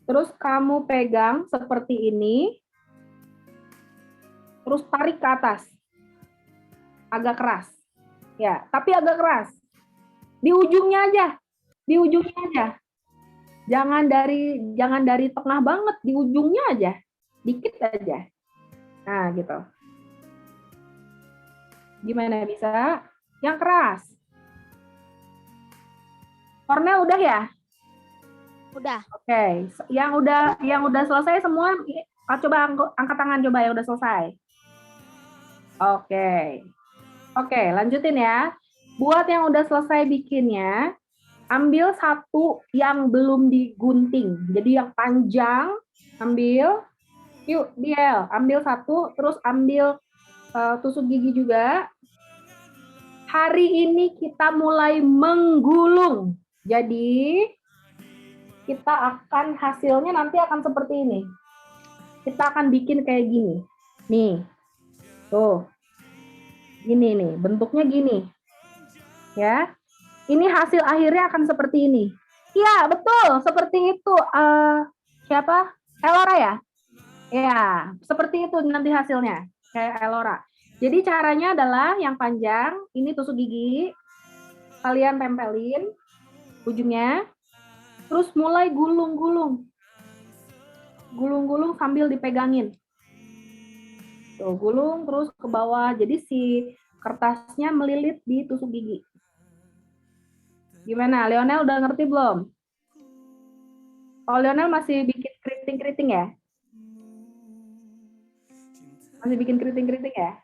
Terus kamu pegang seperti ini. Terus tarik ke atas. Agak keras. Ya, tapi agak keras. Di ujungnya aja. Di ujungnya aja. Jangan dari tengah banget, di ujungnya aja. Dikit aja. Nah, gitu. Gimana bisa? Yang keras. Kornel udah ya? Udah. Oke. Yang udah selesai semua, coba angkat tangan coba yang udah selesai. Oke. Oke, lanjutin ya. Buat yang udah selesai bikinnya, ambil satu yang belum digunting. Jadi yang panjang, ambil. Yuk, Diel, ambil satu, terus ambil tusuk gigi juga. Hari ini kita mulai menggulung. Jadi, kita akan hasilnya nanti akan seperti ini. Kita akan bikin kayak gini. Nih. Tuh. Gini nih, bentuknya gini. Ya. Ini hasil akhirnya akan seperti ini. Iya, betul. Seperti itu. Siapa? Elora ya? Ya, seperti itu nanti hasilnya. Kayak Elora. Jadi caranya adalah yang panjang, ini tusuk gigi. Kalian tempelin ujungnya. Terus mulai gulung-gulung. Gulung-gulung sambil dipegangin. Tuh, gulung terus ke bawah. Jadi si kertasnya melilit di tusuk gigi. Gimana? Lionel udah ngerti belum? Oh, Lionel masih bikin keriting-keriting ya? Masih bikin keriting-keriting ya?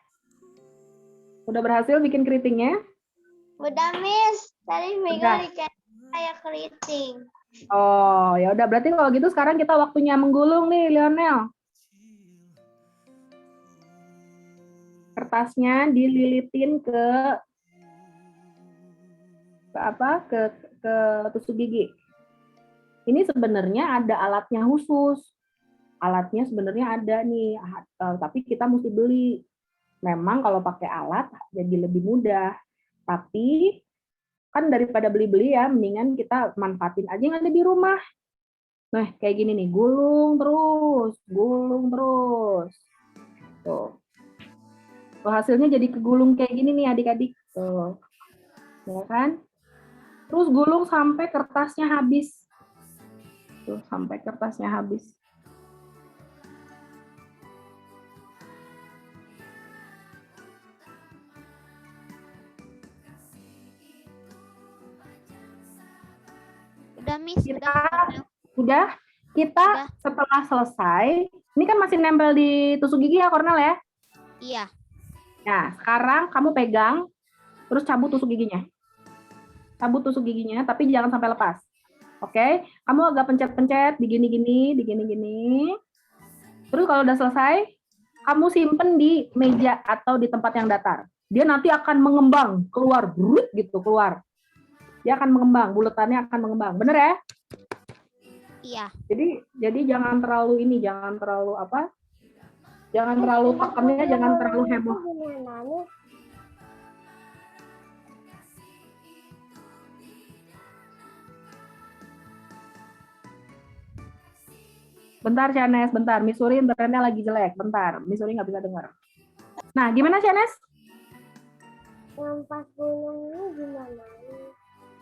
Udah berhasil bikin keritingnya? Udah, Miss. Tadi Udah. megang ikan kayak keriting. Oh, ya udah berarti kalau gitu sekarang kita waktunya menggulung nih, Lionel. Kertasnya dililitin ke apa? Ke tusuk gigi. Ini sebenarnya ada alatnya khusus. Alatnya sebenarnya ada nih, tapi kita mesti beli. Memang kalau pakai alat jadi lebih mudah. Tapi kan daripada beli-beli ya, mendingan kita manfaatin aja yang ada di rumah. Nah, kayak gini nih, gulung terus. Tuh. Tuh, hasilnya jadi kegulung kayak gini nih adik-adik. Tuh. Ya kan? Terus gulung sampai kertasnya habis. Tuh, sampai kertasnya habis. Udah, Miss. Udah, kita setelah selesai, ini kan masih nempel di tusuk gigi ya, Kornel ya? Iya. Nah, sekarang kamu pegang, terus cabut tusuk giginya. Cabut tusuk giginya, tapi jangan sampai lepas. Oke? Kamu agak pencet-pencet, digini-gini. Terus kalau udah selesai, kamu simpen di meja atau di tempat yang datar. Dia nanti akan mengembang, keluar, brut gitu, keluar. Dia akan mengembang, bulatannya akan mengembang. Bener ya? Iya. Jadi jangan terlalu jangan terlalu apa? Jangan terlalu tekannya, jangan terlalu heboh. Gimana nih? Bentar, Shanes, bentar. Missouri internetnya lagi jelek. Bentar, Missouri nggak bisa dengar. Nah, gimana, Shanes? Yang pas gulung ini gimana?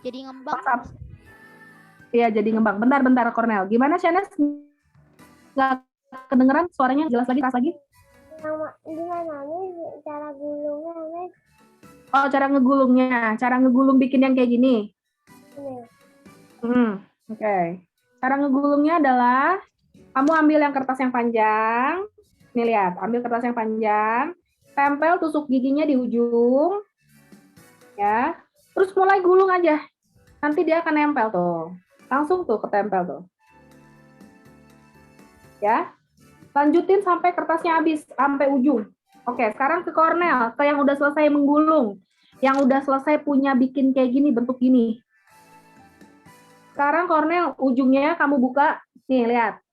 Jadi ngembang. WhatsApp. Iya, jadi ngembang. Bentar, Cornel. Gimana, Shanes? Nggak kedengeran suaranya jelas lagi, keras lagi? Gimana nih cara gulungnya nih? Oh, cara ngegulungnya. Cara ngegulung bikin yang kayak gini. Ini. Oke. Cara ngegulungnya adalah kamu ambil yang kertas yang panjang. Nih lihat, ambil kertas yang panjang, tempel tusuk giginya di ujung. Ya. Terus mulai gulung aja. Nanti dia akan nempel tuh. Langsung tuh ketempel tuh. Ya. Lanjutin sampai kertasnya habis, sampai ujung. Oke, sekarang ke Cornel, ke yang udah selesai menggulung. Yang udah selesai punya bikin kayak gini, bentuk gini. Sekarang Cornel, ujungnya kamu buka. Nih, lihat.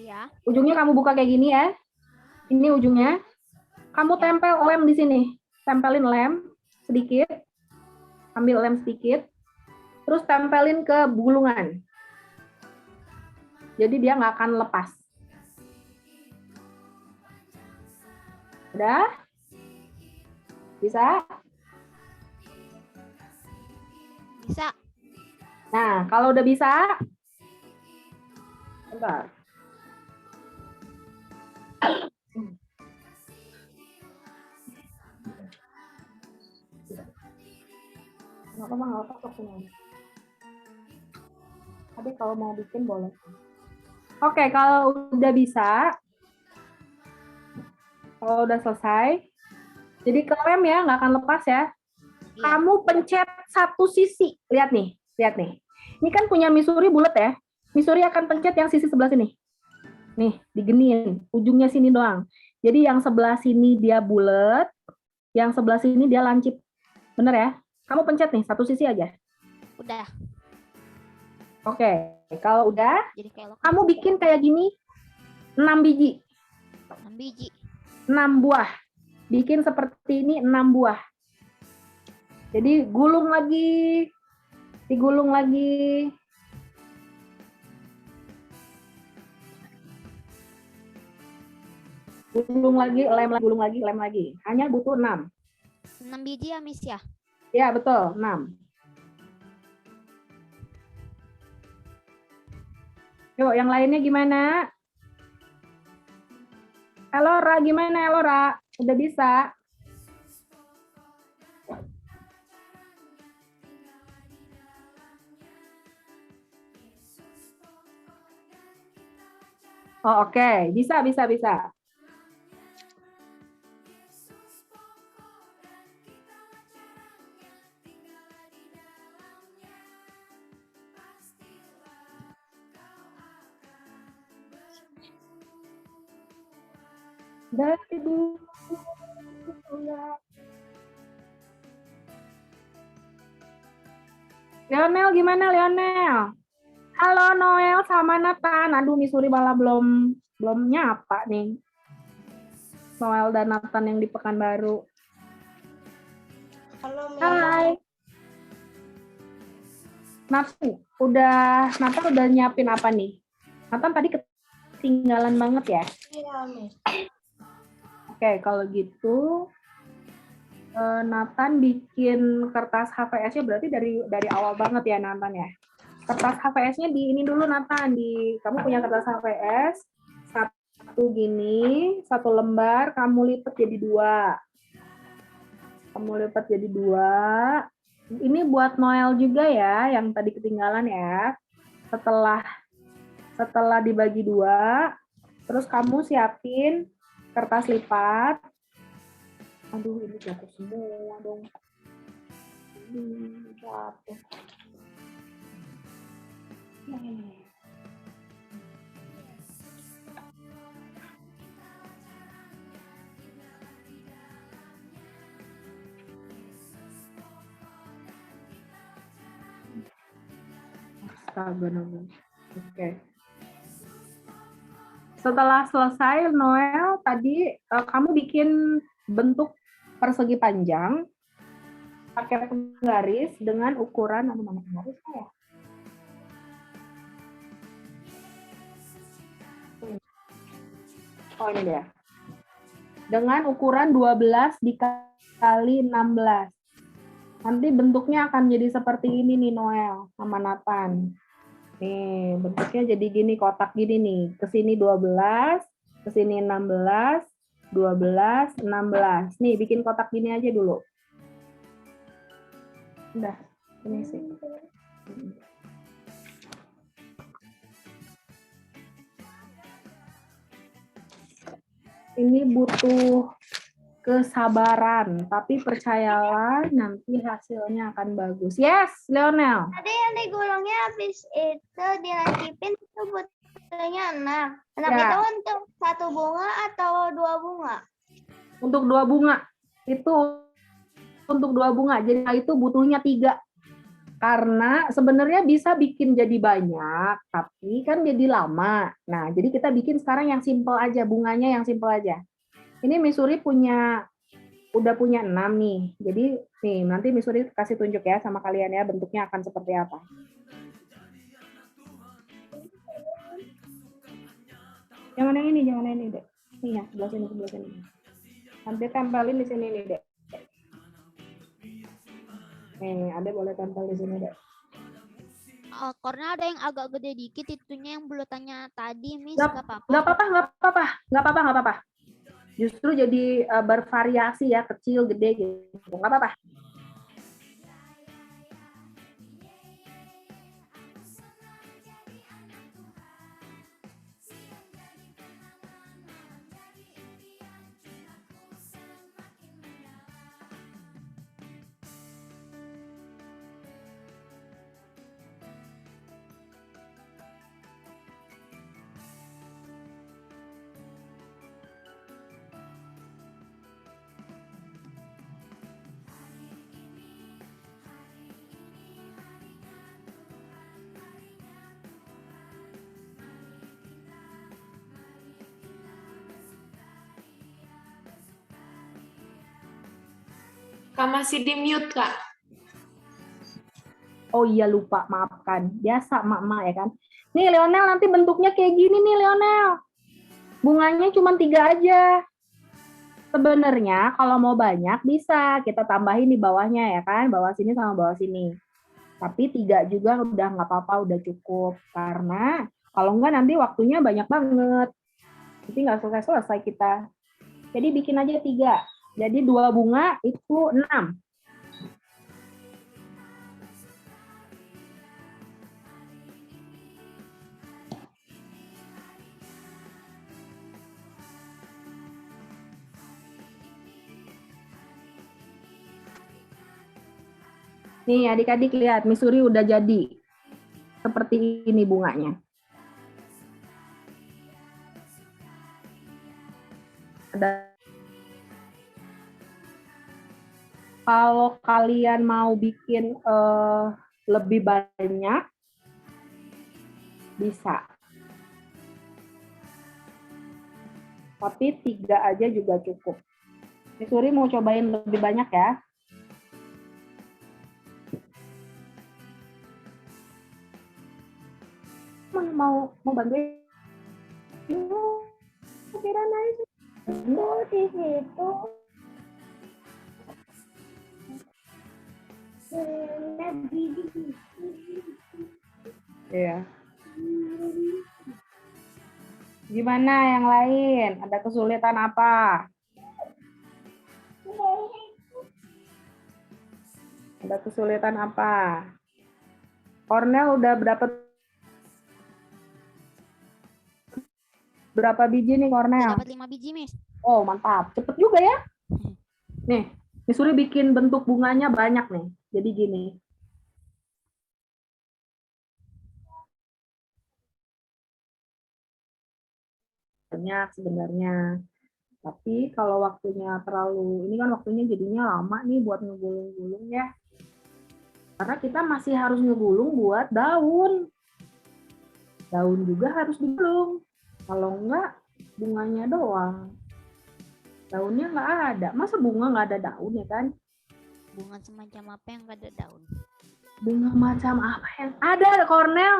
Iya. Ujungnya kamu buka kayak gini ya. Ini ujungnya. Kamu tempel lem di sini. Tempelin lem sedikit. Ambil lem sedikit. Terus tempelin ke gulungan. Jadi dia nggak akan lepas. Udah? Bisa? Bisa. Nah, kalau udah bisa, bentar. Nggak apa-apa. Tapi kalau mau bikin boleh. Oke, kalau udah bisa, kalau udah selesai, jadi kelem ya, nggak akan lepas ya. Iya. Kamu pencet satu sisi. Lihat nih. Ini kan punya Missouri bulat ya. Missouri akan pencet yang sisi sebelah sini. Nih, digenin. Ujungnya sini doang. Jadi yang sebelah sini dia bulat, yang sebelah sini dia lancip. Bener ya? Kamu pencet nih, satu sisi aja. Udah. Oke, kalau udah, Jadi kayak kamu bikin kayak gini 6 biji, 6 biji. 6 buah. Bikin seperti ini 6 buah. Jadi gulung lagi, digulung lagi. Gulung lagi, lem lagi. Hanya butuh 6. 6 biji ya, Miss ya? Ya, betul, 6. Yuk, yang lainnya gimana? Elora, gimana Elora? Udah bisa? Oh, oke. Bisa. Dari dulu. Lionel, gimana Lionel? Halo Noel sama Nathan. Aduh, Missouri malah belum nyapa nih. Noel dan Nathan yang di Pekanbaru. Halo, Hai. Nathan udah nyiapin apa nih? Nathan tadi ketinggalan banget ya? Iya, Miss. Oke, kalau gitu Nathan bikin kertas HVS-nya berarti dari awal banget ya Nathan ya. Kertas HVS-nya di ini dulu Nathan, kamu punya kertas HVS satu gini, 1 lembar kamu lipat jadi 2. Ini buat Noel juga ya, yang tadi ketinggalan ya. Setelah dibagi 2, terus kamu siapin kertas lipat. Aduh, ini jatuh semua dong. Jatuh. Astaga, oke. Setelah selesai Noel, tadi kamu bikin bentuk persegi panjang pakai penggaris dengan ukuran mana penggarisnya ya? Oh, ini dia. Dengan ukuran 12 dikali 16. Nanti bentuknya akan jadi seperti ini nih, Noel sama Nathan. Nih, bentuknya jadi gini, kotak gini nih. Ke sini 12, ke sini 16, 12, 16. Nih, bikin kotak gini aja dulu. Udah, ini sih. Ini butuh kesabaran, tapi percayalah nanti hasilnya akan bagus. Yes, Leonel. Tadi yang digulungnya habis itu dilancipin itu butuhnya 6. 6 Ya. itu untuk 1 bunga atau 2 bunga? Untuk 2 bunga. Itu untuk 2 bunga. Jadi itu butuhnya 3. Karena sebenarnya bisa bikin jadi banyak, tapi kan jadi lama. Nah, jadi kita bikin sekarang yang simple aja, bunganya yang simple aja. Ini Missouri udah punya 6 nih. Jadi nih, nanti Missouri kasih tunjuk ya sama kalian ya bentuknya akan seperti apa. Jangan yang ini, Dek. Nih ya, sebelah sini. Nanti tempelin di sini nih, Dek. Nih, Ade boleh tempel di sini, Dek. Karena ada yang agak gede dikit itunya yang bulutannya tadi, Miss. Nggak Nggak apa-apa. Nggak apa-apa. Justru jadi bervariasi ya, kecil, gede gitu. Nggak apa-apa. Kak masih di mute, Kak. Oh iya, lupa, maafkan. Biasa mak-mak ya kan. Nih Leonel, nanti bentuknya kayak gini nih Leonel. Bunganya cuma 3 aja. Sebenarnya kalau mau banyak bisa kita tambahin di bawahnya ya kan, bawah sini sama bawah sini. Tapi 3 juga udah nggak apa-apa, udah cukup. Karena kalau enggak nanti waktunya banyak banget. Nanti nggak selesai-selesai kita. Jadi bikin aja 3. Jadi 2 bunga itu 6. Nih adik-adik lihat, Missouri udah jadi. Seperti ini bunganya. Kalau kalian mau bikin lebih banyak, bisa. Tapi 3 aja juga cukup. Missouri mau cobain lebih banyak ya. Mau bantuin? Kira naik. Di situ. Iya. Gimana yang lain? Ada kesulitan apa? Ada kesulitan apa? Cornel udah berapa biji nih Cornel? Dapat 5 biji, Miss. Oh, mantap. Cepet juga ya. Nih, Missouri bikin bentuk bunganya banyak nih. Jadi gini. Banyak sebenarnya. Tapi kalau waktunya terlalu, ini kan waktunya jadinya lama nih buat ngegulung-gulung ya. Karena kita masih harus ngegulung buat daun. Daun juga harus digulung. Kalau enggak, bunganya doang. Daunnya nggak ada. Masa bunga nggak ada daun ya kan? Bunga semacam apa yang nggak ada daun? Bunga macam apa yang ada, Cornel?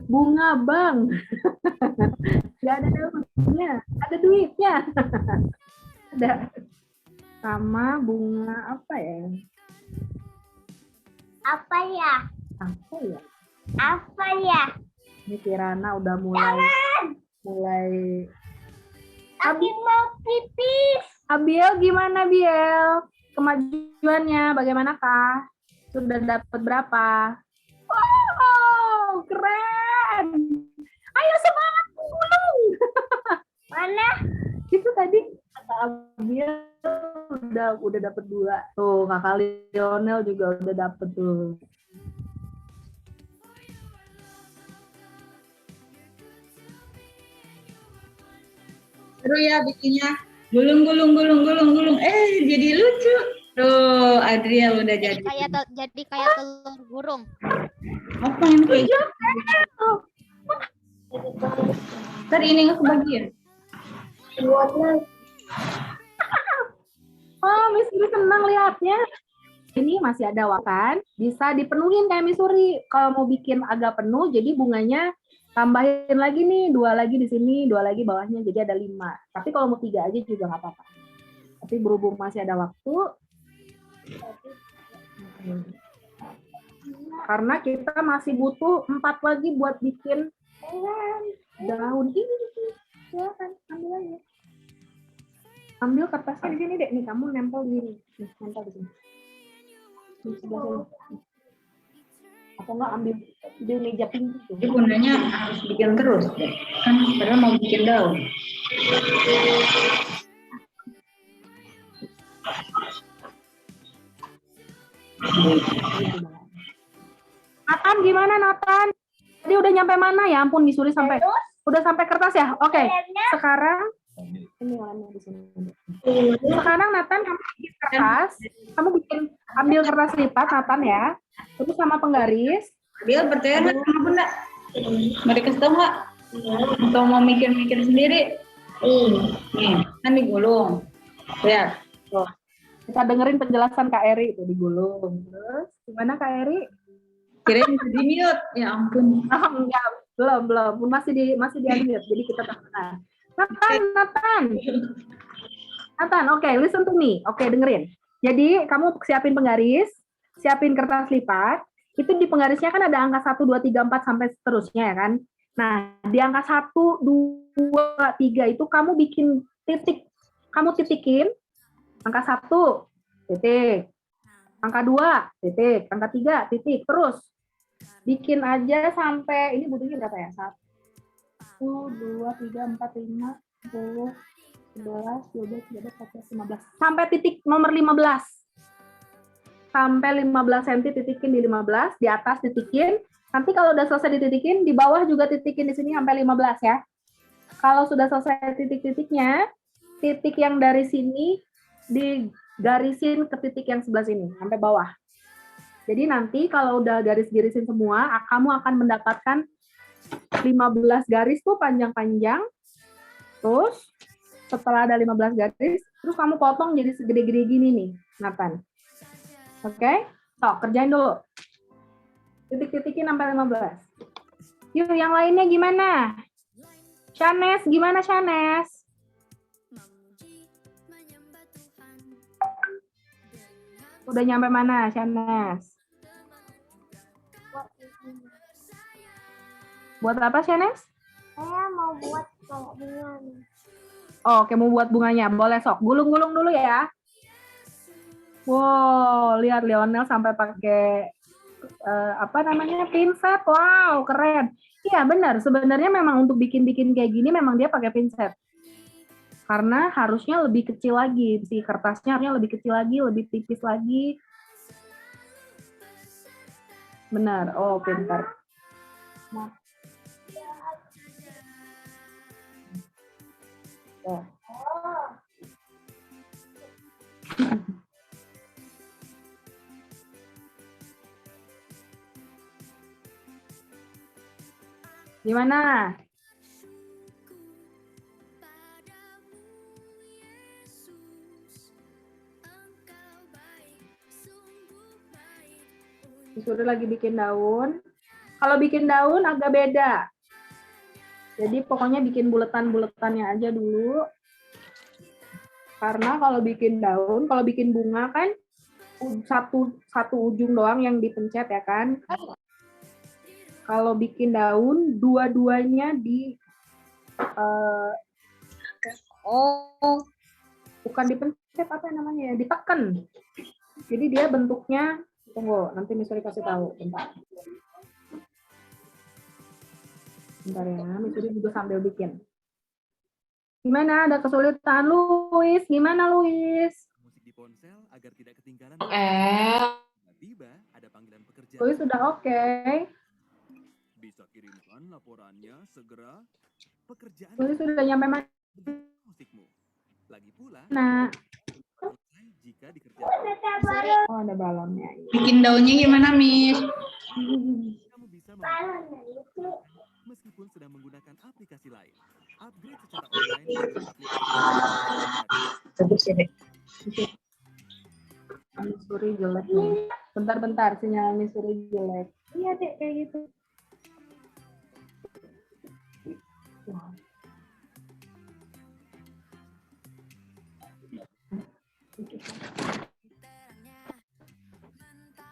Bunga bang. Nggak ada daunnya, ada duitnya. Ada. Sama bunga apa ya? Apa ya? Apa ya? Apa ya? Ini Kirana udah mulai. Abi mau pipis. Abiel gimana Biel? Kemajuannya bagaimanakah? Sudah dapat berapa? Wow, keren. Ayo semangat gulung. Mana? Itu tadi kata Abiel udah dapat 2. Tuh, Kakak Lionel juga udah dapat tuh. Seru ya bikinnya. Gulung. Jadi lucu. Tuh, Adriel udah jadi. Jadi kayak telur burung. Apa yang kayak gitu? Tadi ini nggak kebagian. Oh, Miss Suri senang lihatnya. Ini masih ada wakan, bisa dipenuhin kayak Miss Suri. Kalau mau bikin agak penuh, jadi bunganya tambahin lagi nih, 2 lagi di sini, 2 lagi bawahnya, jadi ada 5. Tapi kalau mau 3 aja juga nggak apa-apa. Tapi berhubung masih ada waktu, karena kita masih butuh 4 lagi buat bikin daun ini. Silakan ambil aja. Ambil kertasnya di sini deh, nih kamu nempel di sini, nih, nempel di sini. Di sebelah sini. Atau enggak ambil di meja pintu tuh. Jadi bundanya harus bikin terus. Kan padahal mau bikin daun. Nathan gimana Nathan? Tadi udah nyampe mana ya? Ampun Misuri sampai udah sampai kertas ya? Oke. Sekarang ini warnanya di sini. Sekarang Nathan kamu bikin kertas, kamu ambil kertas lipat Nathan ya. Terus sama penggaris. Dia percaya nggak sama bunda? Mau dikasih tau nggak? Atau mau mikir-mikir sendiri? Nih, kan digulung. Lihat. Tuh. Kita dengerin penjelasan Kak Eri itu digulung. Terus gimana Kak Eri? Kirain bisa di mute. Ya ampun. Oh, enggak, belum. Masih di unmute. Jadi kita tekan. Nathan, oke, listen to me. Oke, dengerin. Jadi kamu siapin penggaris, siapin kertas lipat. Itu di penggarisnya kan ada angka 1, 2, 3, 4 sampai seterusnya ya kan. Nah, di angka 1, 2, 3 itu kamu bikin titik. Kamu titikin angka 1, titik. Angka 2, titik. Angka 3, titik. Terus bikin aja sampai, ini butuhnya berapa ya? 1, 2, 3, 4, 5, 10, 11, 12, 13, 14, 15. Sampai titik nomor 15. Sampai 15 cm titikin di 15, di atas titikin. Nanti kalau udah selesai dititikin, di bawah juga titikin di sini sampai 15 ya. Kalau sudah selesai titik-titiknya, titik yang dari sini digarisin ke titik yang sebelah sini, sampai bawah. Jadi nanti kalau udah garis-garisin semua, kamu akan mendapatkan 15 garis tuh panjang-panjang. Terus setelah ada 15 garis, terus kamu potong jadi segede-gede gini nih, Nathan. Oke? So, kerjain dulu. Titik-titikin sampai 15. Yuk, yang lainnya gimana? Shanes, gimana Shanes? Udah nyampe mana, Shanes? Buat apa, Shanes? Saya mau buat kayak bunga nih. Oh, oke, mau buat bunganya. Boleh, sok. Gulung-gulung dulu ya. Wow, lihat Lionel sampai pakai pinset. Wow, keren. Iya, benar. Sebenarnya memang untuk bikin-bikin kayak gini memang dia pakai pinset. Karena harusnya lebih kecil lagi. Si kertasnya harusnya lebih kecil lagi, lebih tipis lagi. Benar. Oh, pintar. Nah. Oh. Gimana? Disuruh lagi bikin daun. Kalau bikin daun agak beda. Jadi pokoknya bikin buletan-buletannya aja dulu. Karena kalau bikin daun, kalau bikin bunga kan satu ujung doang yang dipencet ya kan. Kalau bikin daun, dua-duanya bukan dipencet, apa namanya ya, ditekan. Jadi dia bentuknya, tunggu, nanti Misuri kasih tahu, bentar. Bentar ya, Misuri juga sambil bikin. Gimana, ada kesulitan, Luis? Gimana, Luis? Musik di ponsel agar tidak ketinggalan. Tiba ada panggilan pekerjaan. Luis sudah oke. Bisa kirimkan laporannya segera. Pekerjaan Luis sudah nyampe mana? musikmu. Lagi pula selesai jika Misuri, dikerjakan. Oh, ada balonnya. Bikin daunnya gimana, Miss? Kamu bisa membuat meskipun sedang menggunakan aplikasi lain. Upgrade secara online dengan aplikasi. Misuri jelek nih. Bentar-bentar, sinyal Misuri jelek. Iya deh, kayak gitu.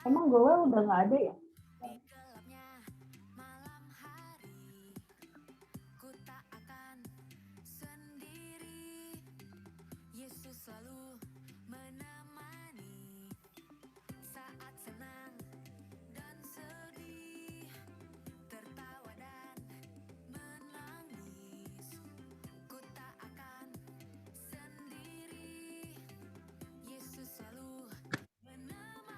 Emang gue udah nggak ada ya? Ku tak akan sendiri. Yesus selalu menemani saat senang dan sedih, tertawa dan menangis. Ku tak akan sendiri. Yesus selalu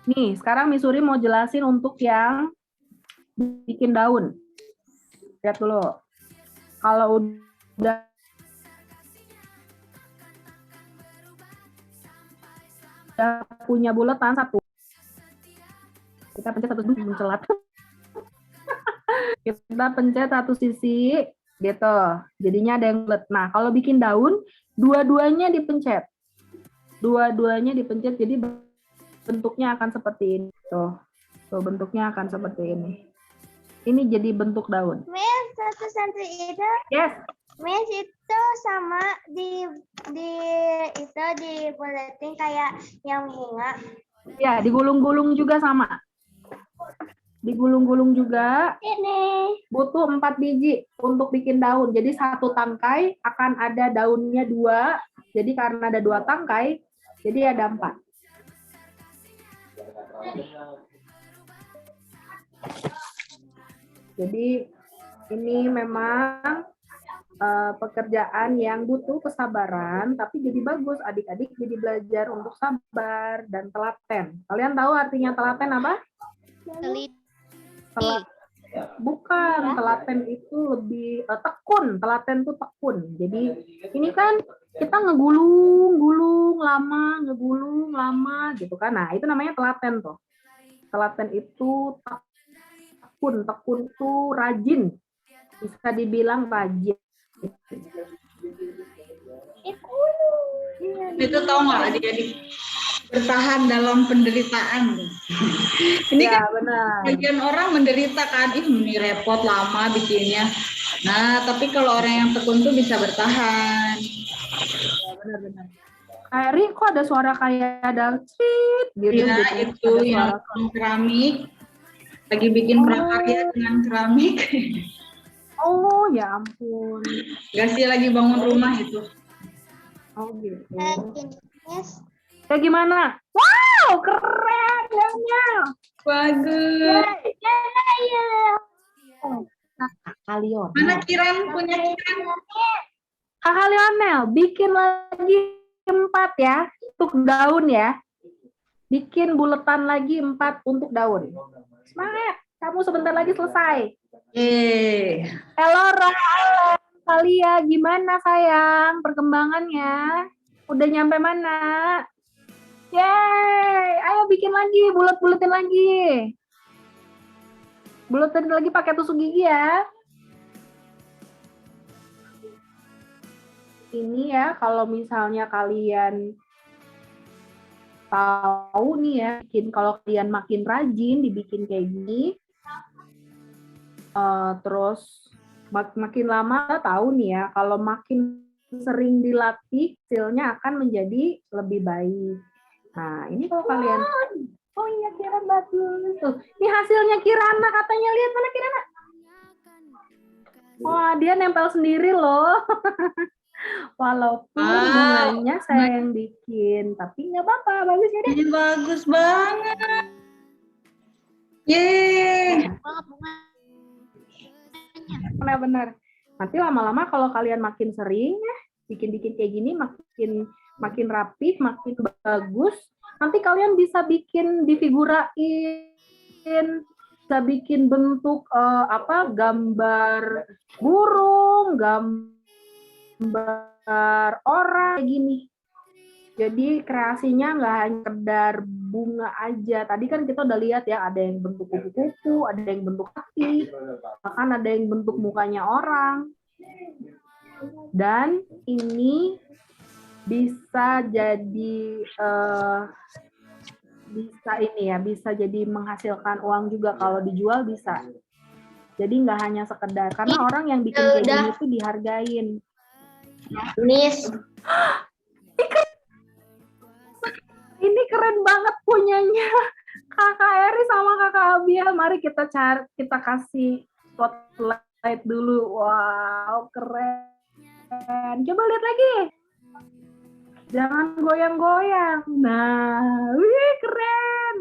Nih, sekarang Misuri mau jelasin untuk yang bikin daun. Lihat dulu. Kalau udah punya bulatan satu, kita pencet satu dulu mencelat. Kita pencet satu sisi, gitu. Jadinya ada yang bulat. Nah, kalau bikin daun, dua-duanya dipencet. Dua-duanya dipencet, jadi bentuknya akan seperti ini. Tuh, bentuknya akan seperti ini. Ini jadi bentuk daun. Miss, satu santri itu, Yes. Miss itu sama di itu dibuletin kayak yang bunga. Ya, digulung-gulung juga sama. Digulung-gulung juga. Ini. Butuh 4 biji untuk bikin daun. Jadi satu tangkai akan ada daunnya 2. Jadi karena ada 2 tangkai, jadi ada 4. Jadi ini memang pekerjaan yang butuh kesabaran, tapi jadi bagus. Adik-adik jadi belajar untuk sabar dan telaten. Kalian tahu artinya telaten apa? teliti. Bukan, telaten itu lebih tekun. Telaten itu tekun. Jadi ini kan kita ngegulung lama gitu kan. Nah, itu namanya telaten tuh. Telaten itu tekun. Tekun itu rajin. Bisa dibilang rajin. Itu tahu nggak adik-adik? Bertahan dalam penderitaan. Ini Ya, kan benar. bagian orang menderita kan, ini repot lama bikinnya. Nah, tapi kalau orang yang tekun tuh bisa bertahan. Ya, benar-benar. Ri, kok ada suara kayak ada crit gitu. Iya, gitu. itu Ada yang suara. keramik. Lagi bikin prakarya dengan keramik. Oh, ya ampun. Gasi lagi bangun rumah itu. Oh, gitu. Miss, Kayak gimana? Wow, keren daunnya. Bagus. Kak Leon. Mana Kiran? Punya Kiran? Kakak Lionel, bikin lagi 4 ya, untuk daun ya. Bikin buletan lagi 4 untuk daun. Semangat, kamu sebentar lagi selesai. Elora, halo. Kalia, gimana sayang perkembangannya? Udah nyampe mana? Yeay, ayo bikin lagi, bulet-buletin lagi. Buletin lagi pakai tusuk gigi ya. Ini ya, kalau misalnya kalian tahu nih ya, kalau kalian makin rajin dibikin kayak gini, terus Makin lama kita tahu nih ya, kalau makin sering dilatih, hasilnya akan menjadi lebih baik. Nah, ini kalau kalian, oh iya Kiran bagus. Tuh, ini hasilnya Kirana katanya, lihat mana Kirana? Wah, dia nempel sendiri loh. Walaupun bunganya saya yang bikin, tapi nggak apa-apa, bagus ya deh. Ini bagus banget. Yeay. Banget bunganya. Benar-benar. Nanti lama-lama kalau kalian makin sering ya, bikin-bikin kayak gini, makin rapih, makin bagus. Nanti kalian bisa bikin difigurain, bisa bikin bentuk gambar burung, gambar orang kayak gini. Jadi kreasinya nggak hanya sekedar bunga aja. Tadi kan kita udah lihat ya, ada yang bentuk kupu-kupu, ada yang bentuk kaki, bahkan ada yang bentuk mukanya orang. Dan ini bisa jadi bisa jadi menghasilkan uang juga kalau dijual bisa. Jadi nggak hanya sekedar, karena orang yang bikin kayak gini itu dihargain. Miss, Ini keren banget punyanya Kakak Eri sama Kakak Abiel. Mari kita kasih spotlight dulu. Wow, keren. Coba lihat lagi. Jangan goyang-goyang. Nah, wih keren.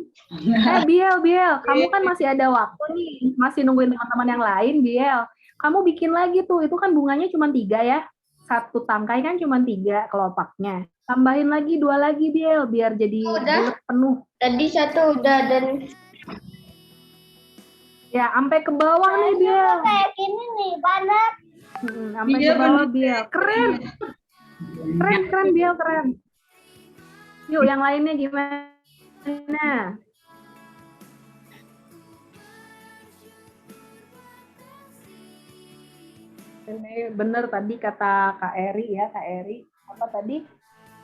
Biel, kamu kan masih ada waktu nih. Masih nungguin teman-teman yang lain, Biel. Kamu bikin lagi tuh. Itu kan bunganya cuma 3 ya. 1 tangkai kan cuma 3 kelopaknya. Tambahin lagi 2 lagi, Biel, biar jadi bulat penuh. tadi 1 udah dan Ya, sampai ke bawah nih, Biel. kayak gini nih, banget. Sampai ke bawah, Biel. Keren. Keren, Biel, keren. Yuk, yang lainnya gimana? Ini bener tadi kata Kak Eri ya, Kak Eri. Apa tadi?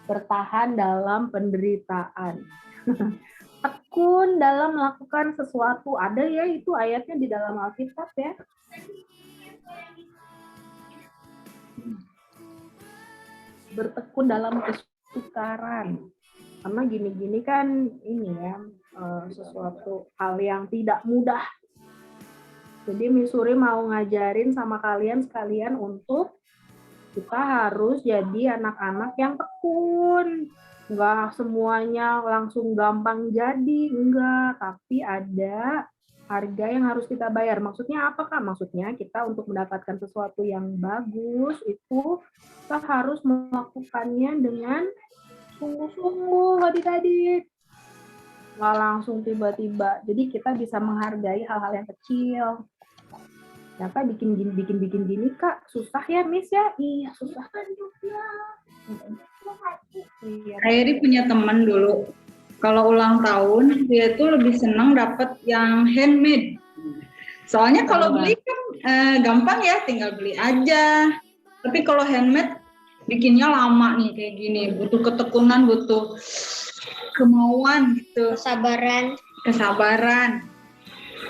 Bertahan dalam penderitaan. Tekun dalam melakukan sesuatu. Ada ya itu ayatnya di dalam Alkitab ya. Bertekun dalam kesukaran. Karena gini-gini kan ini ya sesuatu hal yang tidak mudah. Jadi Missouri mau ngajarin sama kalian sekalian untuk kita harus jadi anak-anak yang tekun. Enggak semuanya langsung gampang jadi, enggak. Tapi ada harga yang harus kita bayar. Maksudnya apa, Kak? Maksudnya kita untuk mendapatkan sesuatu yang bagus, itu kita harus melakukannya dengan sungguh-sungguh adik-adik. Nggak langsung tiba-tiba. Jadi kita bisa menghargai hal-hal yang kecil. Ya Kak, bikin gini Kak, susah ya Miss ya? Iya susah. Iya. Eri punya teman dulu. Kalau ulang tahun dia tuh lebih senang dapat yang handmade. Soalnya kalau beli kan gampang ya, tinggal beli aja. Tapi kalau handmade bikinnya lama nih kayak gini, butuh ketekunan, butuh kemauan gitu, kesabaran.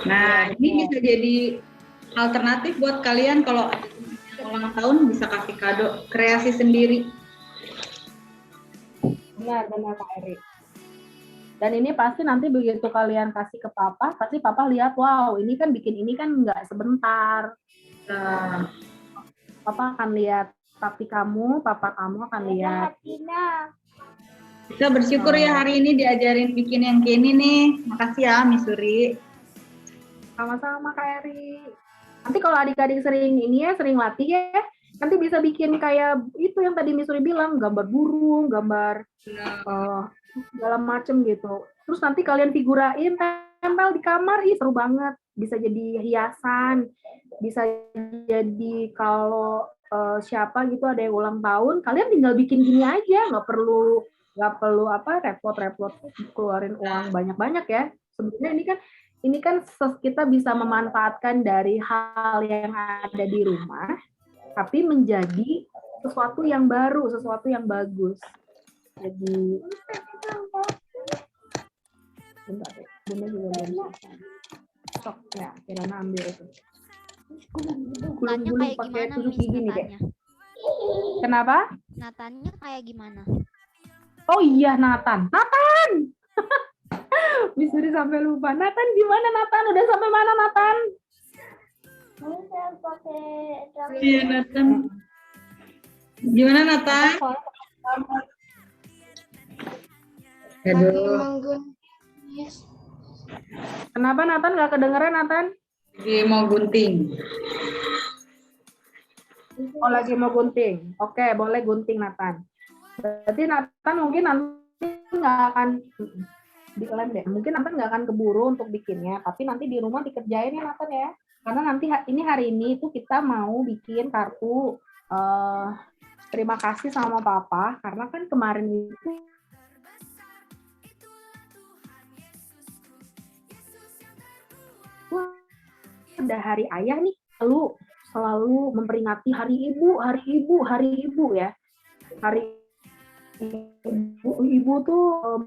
Nah, ini bisa jadi alternatif buat kalian kalau ulang tahun bisa kasih kado kreasi sendiri. Benar Kak Eri. Dan ini pasti nanti begitu kalian kasih ke Papa, pasti Papa lihat, wow ini kan bikin ini kan nggak sebentar. Papa akan lihat, Papa kamu akan lihat. Kita bersyukur ya hari ini diajarin bikin yang kayak ini nih. Makasih ya Missouri. Sama-sama Kak Eri. Nanti kalau adik-adik sering latih ya, nanti bisa bikin kayak itu yang tadi Missouri bilang, gambar burung, gambar segala macem gitu. Terus nanti kalian figurain, tempel di kamar, seru banget. Bisa jadi hiasan, bisa jadi kalau siapa gitu ada yang ulang tahun, kalian tinggal bikin gini aja, nggak perlu repot-repot keluarin uang banyak-banyak ya. Sebenarnya ini kan kita bisa memanfaatkan dari hal yang ada di rumah, tapi menjadi sesuatu yang baru, sesuatu yang bagus. Jadi, bentar, Bunda juga belum selesai. Sok ya, Kirana ambil itu. Natanya Gulung-gulung kayak pakai gimana, tusuk Miss? gigi nih deh. Natanya. Kenapa? Natanya kayak gimana? Oh iya, Nathan. Nathan! Miss Suri sampai lupa. Nathan gimana, Nathan? Udah sampai mana, Nathan? Ini saya pakai drama. Iya, Nathan. Gimana, Nathan? Aduh, Kenapa, Nathan? Nggak kedengeran, Nathan? lagi mau gunting. Oh, lagi mau gunting. Oke, boleh gunting, Nathan. Berarti Nathan mungkin nanti nggak akan dilem deh. Mungkin Nathan nggak akan keburu untuk bikinnya, tapi nanti di rumah dikerjain ya, Nathan ya. Karena nanti hari ini itu kita mau bikin kartu terima kasih sama Papa, karena kan kemarin itu udah hari ayah nih, selalu memperingati hari ibu ya. Hari ibu tuh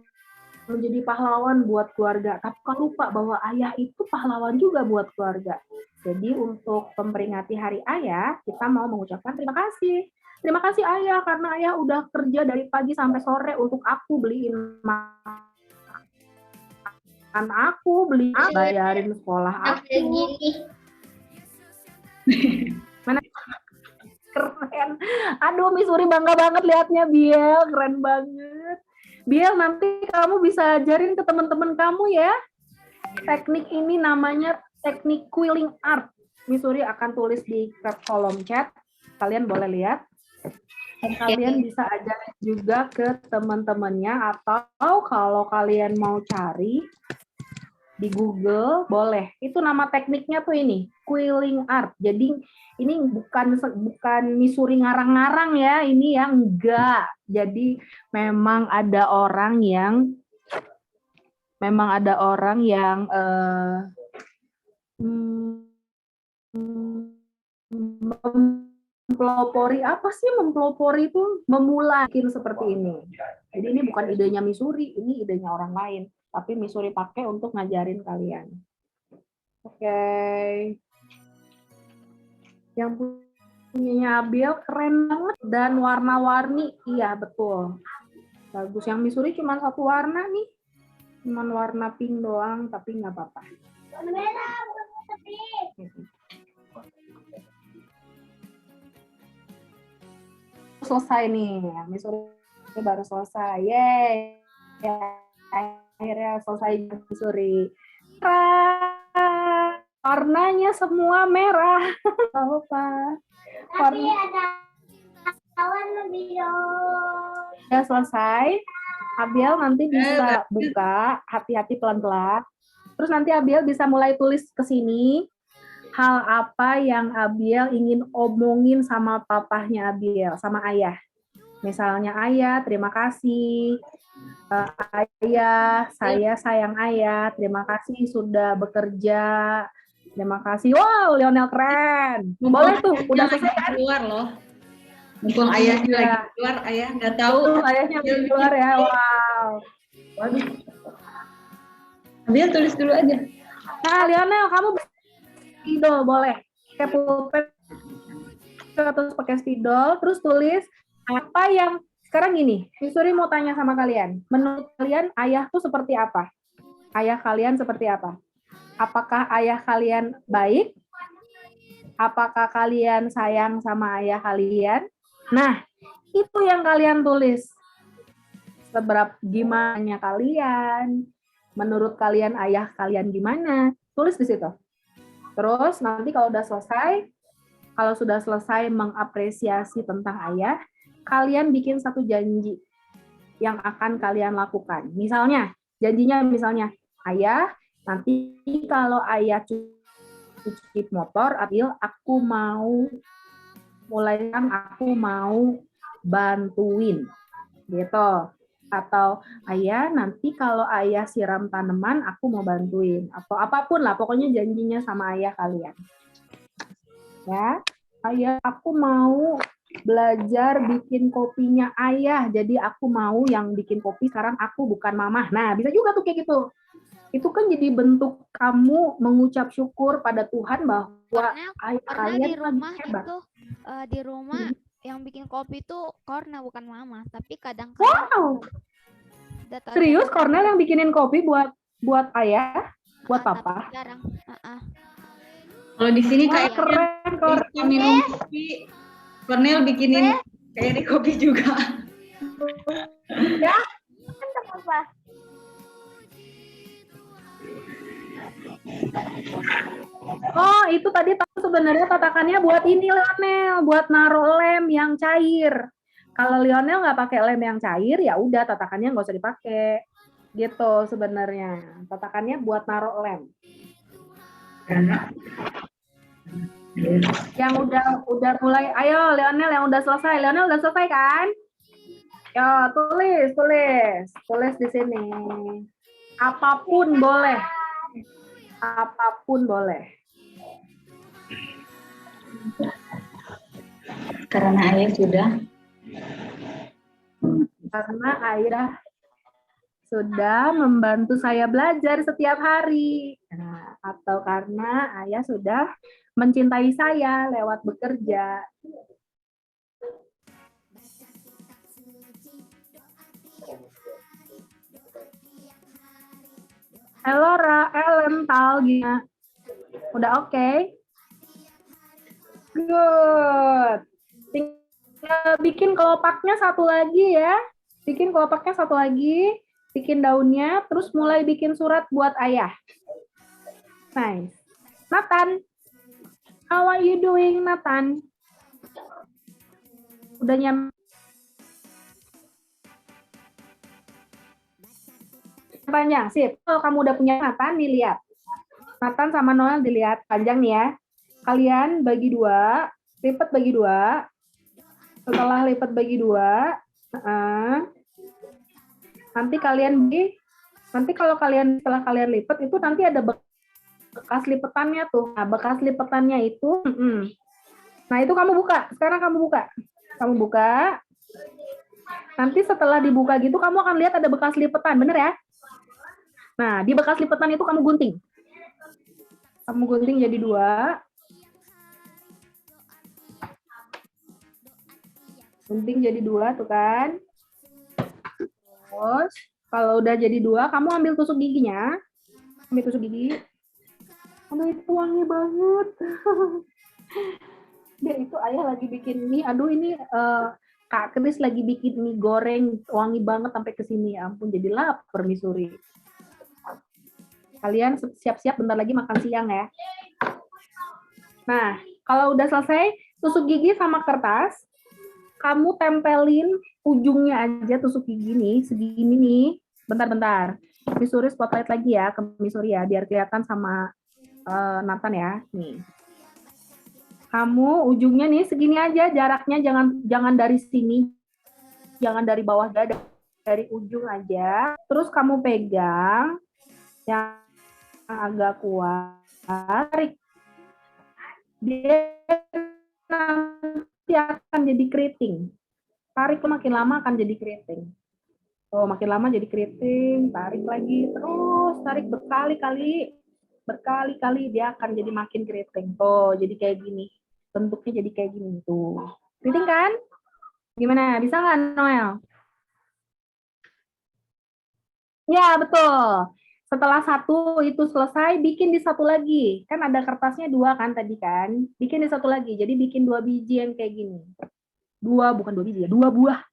menjadi pahlawan buat keluarga. Tapi kan lupa bahwa ayah itu pahlawan juga buat keluarga. Jadi untuk memperingati hari ayah, kita mau mengucapkan terima kasih. Terima kasih ayah, karena ayah udah kerja dari pagi sampai sore untuk aku beliin makan aku, bayarin sekolah aku. Mana keren. Aduh, Miss Suri bangga banget liatnya, Biel. Keren banget. Biel, nanti kamu bisa ajarin ke teman-teman kamu ya. Teknik ini namanya teknik quilling art. Miss Suri akan tulis di kolom chat. Kalian boleh lihat. Kalian bisa ajarin juga ke teman-temannya, atau kalau kalian mau cari di Google boleh. Itu nama tekniknya tuh ini, quilling art. Jadi ini bukan Miss Suri ngarang-ngarang ya, ini yang enggak. Jadi memang ada orang yang mempelopori, apa sih mempelopori itu? Memulai bikin seperti ini. Jadi ini bukan idenya Miss Suri, ini idenya orang lain. Tapi Miss Suri pakai untuk ngajarin kalian. Oke. Yang punyanya Abiel keren banget dan warna-warni. Iya, betul. Bagus. Yang Miss Suri cuma satu warna nih. Cuma warna pink doang, tapi nggak apa-apa. Selesai nih. Miss Suri baru selesai. Yeay. Ya, akhirnya selesai Miss Suri. Warnanya semua merah. Apa? Tapi ada warna biru. Udah selesai. Abiel nanti bisa buka, hati-hati pelan-pelan. Terus nanti Abiel bisa mulai tulis ke sini hal apa yang Abiel ingin omongin sama papahnya Abiel, sama ayah. Misalnya ayah, terima kasih. Ayah, saya sayang ayah. Terima kasih sudah bekerja. Terima kasih. Wow, Lionel keren. Boleh tuh, udah selesai kan? Keluar loh. Mumpung ayahnya lagi keluar, ayah nggak tahu. Tuh, ayahnya lagi keluar ya. Wow. Waduh. Abiel tulis dulu aja. Nah, Lionel, kamu spidol boleh. Pakai pulpen terus pakai spidol, terus tulis apa yang sekarang gini. Miss Suri mau tanya sama kalian. Menurut kalian ayah tuh seperti apa? Ayah kalian seperti apa? Apakah ayah kalian baik? Apakah kalian sayang sama ayah kalian? Nah, itu yang kalian tulis. Seberapa gimana kalian? Menurut kalian ayah kalian gimana? Tulis di situ. Terus nanti kalau sudah selesai mengapresiasi tentang ayah, kalian bikin satu janji yang akan kalian lakukan. Misalnya, janjinya ayah, nanti kalau ayah cuci motor, aku mau bantuin, gitu. Atau ayah, nanti kalau ayah siram tanaman, aku mau bantuin. Atau apapun lah, pokoknya janjinya sama ayah kalian. Ya, ayah, aku mau belajar bikin kopinya ayah, jadi aku mau yang bikin kopi sekarang aku, bukan mama. Nah, bisa juga tuh kayak gitu. Itu kan jadi bentuk kamu mengucap syukur pada Tuhan bahwa ayah Karena kalian di lagi rumah hebat. itu di rumah Hmm. yang bikin kopi itu Korna bukan mama, tapi kadang-kadang Wow, ada serius tergantung Cornel yang bikinin kopi buat ayah, buat tapi papa? jarang. Kalau di sini Wah, kayak keren, keren. bisa minum kopi, Cornel bikinin kayak di kopi juga. Ya, Apa? oh itu tadi tahu sebenarnya tatakannya buat ini Lionel, buat naruh lem yang cair. Kalau Lionel nggak pakai lem yang cair, ya udah tatakannya nggak usah dipakai. Gitu sebenarnya. Tatakannya buat naruh lem. Yang udah mulai, ayo Lionel yang udah selesai. Lionel udah selesai kan? Yo, tulis di sini. Apapun boleh. Apapun boleh. Karena ayah sudah membantu saya belajar setiap hari. Nah, atau karena ayah sudah mencintai saya lewat bekerja. Elora, Tal, gimana? Udah oke? Good. Tinggal bikin kelopaknya satu lagi ya. Bikin kelopaknya satu lagi. Bikin daunnya, terus mulai bikin surat buat ayah. Nice. Nathan, how are you doing, Nathan? Udah nyampe? Panjang, sip. Kalau kamu udah punya Nathan, dilihat. Nathan sama Noel dilihat panjang nih ya. Kalian bagi dua, lipat bagi dua. Setelah lipat bagi dua, nanti kalau kalian setelah kalian lipat itu nanti ada bekas lipetannya tuh. Nah, bekas lipetannya itu, nah itu kamu buka. Sekarang kamu buka. Kamu buka. Nanti setelah dibuka gitu, kamu akan lihat ada bekas lipetan, bener ya? Nah, di bekas lipetan itu kamu gunting. Kamu gunting jadi dua. Gunting jadi dua tuh kan. Terus, kalau udah jadi dua, kamu ambil tusuk giginya. Ambil tusuk gigi. Aduh, itu wangi banget. Dia itu ayah lagi bikin mie. Aduh, ini Kak Kris lagi bikin mie goreng. Wangi banget sampai ke sini. Ampun, jadi lapar nih Suri. Kalian siap-siap bentar lagi makan siang ya. Nah, kalau udah selesai, tusuk gigi sama kertas, kamu tempelin ujungnya aja tusuk gigi nih, segini nih. Bentar-bentar. Missouri spotlight lagi ya, ke Missouri ya, biar kelihatan sama Nathan ya. Nih. Kamu ujungnya nih segini aja, jaraknya jangan dari sini, jangan dari bawah dada, dari ujung aja. Terus kamu pegang yang agak kuat, tarik. Dia nanti akan jadi keriting. Tarik makin lama akan jadi keriting. Oh, makin lama jadi keriting, tarik lagi, terus tarik berkali-kali. Berkali-kali dia akan jadi makin keriting. Oh, jadi kayak gini. Bentuknya jadi kayak gini tuh. Keriting kan? Gimana? Bisa nggak, Noel? Ya, betul. Setelah satu itu selesai, bikin di satu lagi. Kan ada kertasnya dua kan tadi kan? Bikin di satu lagi. Jadi bikin 2 biji yang kayak gini. Bukan 2 biji ya, 2 buah.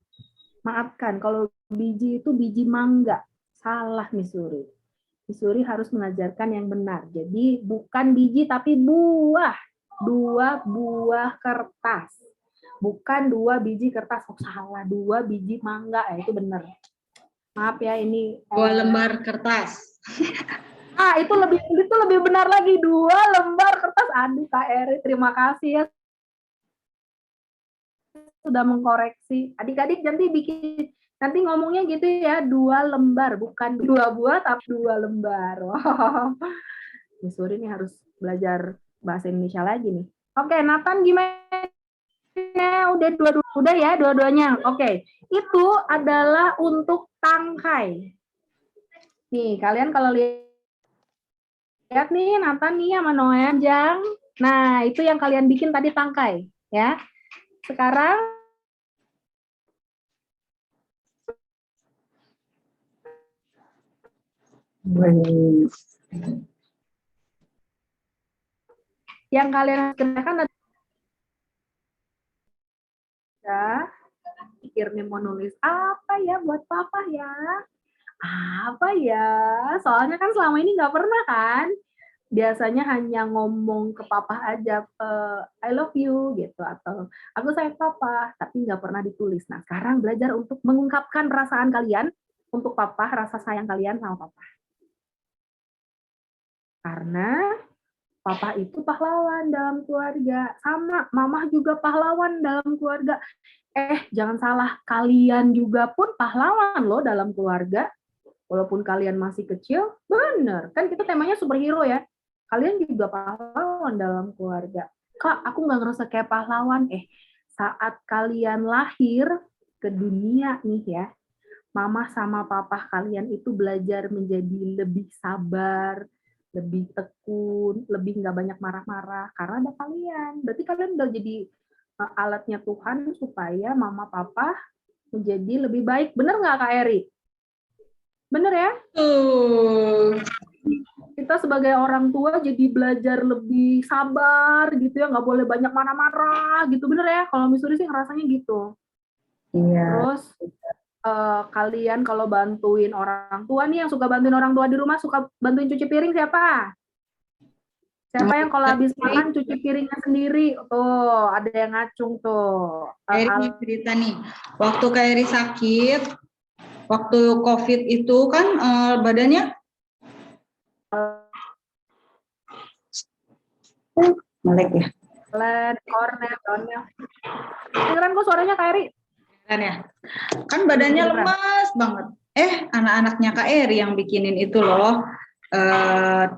Maafkan, kalau biji itu biji mangga. Salah, Missouri. Missouri harus mengajarkan yang benar. Jadi bukan biji tapi buah. 2 buah kertas. Bukan 2 biji kertas. Oh, salah, 2 biji mangga. Itu benar. Maaf ya, ini 2 lembar kertas. itu lebih benar lagi, 2 lembar kertas. Aduh Kak Eri, terima kasih ya sudah mengkoreksi. Adik-adik nanti ngomongnya gitu ya, 2 lembar, bukan 2 buah tapi 2 lembar. Wow. Missouri ini harus belajar bahasa Indonesia lagi nih. Oke, Nathan gimana? Udah ya dua-duanya. Oke. Itu adalah untuk tangkai. Nih, kalian kalau lihat Lihat nih, Nathan nih sama Noel, Jang. Nah, itu yang kalian bikin tadi tangkai, ya. Sekarang yang kalian kerjakan adalah pikir nih mau nulis apa ya buat papa ya? Apa ya? Soalnya kan selama ini nggak pernah kan? Biasanya hanya ngomong ke papa aja, I love you gitu, atau aku sayang papa, tapi nggak pernah ditulis. Nah, sekarang belajar untuk mengungkapkan perasaan kalian untuk papa, rasa sayang kalian sama papa. Karena papa itu pahlawan dalam keluarga, sama mama juga pahlawan dalam keluarga. Jangan salah, kalian juga pun pahlawan loh dalam keluarga. Walaupun kalian masih kecil, bener. Kan kita temanya superhero ya. Kalian juga pahlawan dalam keluarga. Kak, aku nggak ngerasa kayak pahlawan. Saat kalian lahir ke dunia nih ya, mama sama papa kalian itu belajar menjadi lebih sabar, lebih tekun, lebih nggak banyak marah-marah, karena ada kalian. Berarti kalian udah jadi alatnya Tuhan supaya mama papa menjadi lebih baik. Bener nggak Kak Eri? Bener ya? Kita sebagai orang tua jadi belajar lebih sabar gitu ya, nggak boleh banyak marah-marah gitu, bener ya? Kalau Missouri sih ngerasanya gitu. Iya. Terus kalian kalau bantuin orang tua nih, yang suka bantuin orang tua di rumah, suka bantuin cuci piring siapa? Siapa yang kalau habis makan cuci piringnya sendiri? Tuh, ada yang ngacung tuh. Eri cerita nih, waktu Kak Eri sakit, waktu COVID itu kan badannya melek ya. Kornet, dengeran kok suaranya Kak Eri? Kan ya, kan badannya lemas banget. Anak-anaknya Kak Eri yang bikinin itu loh,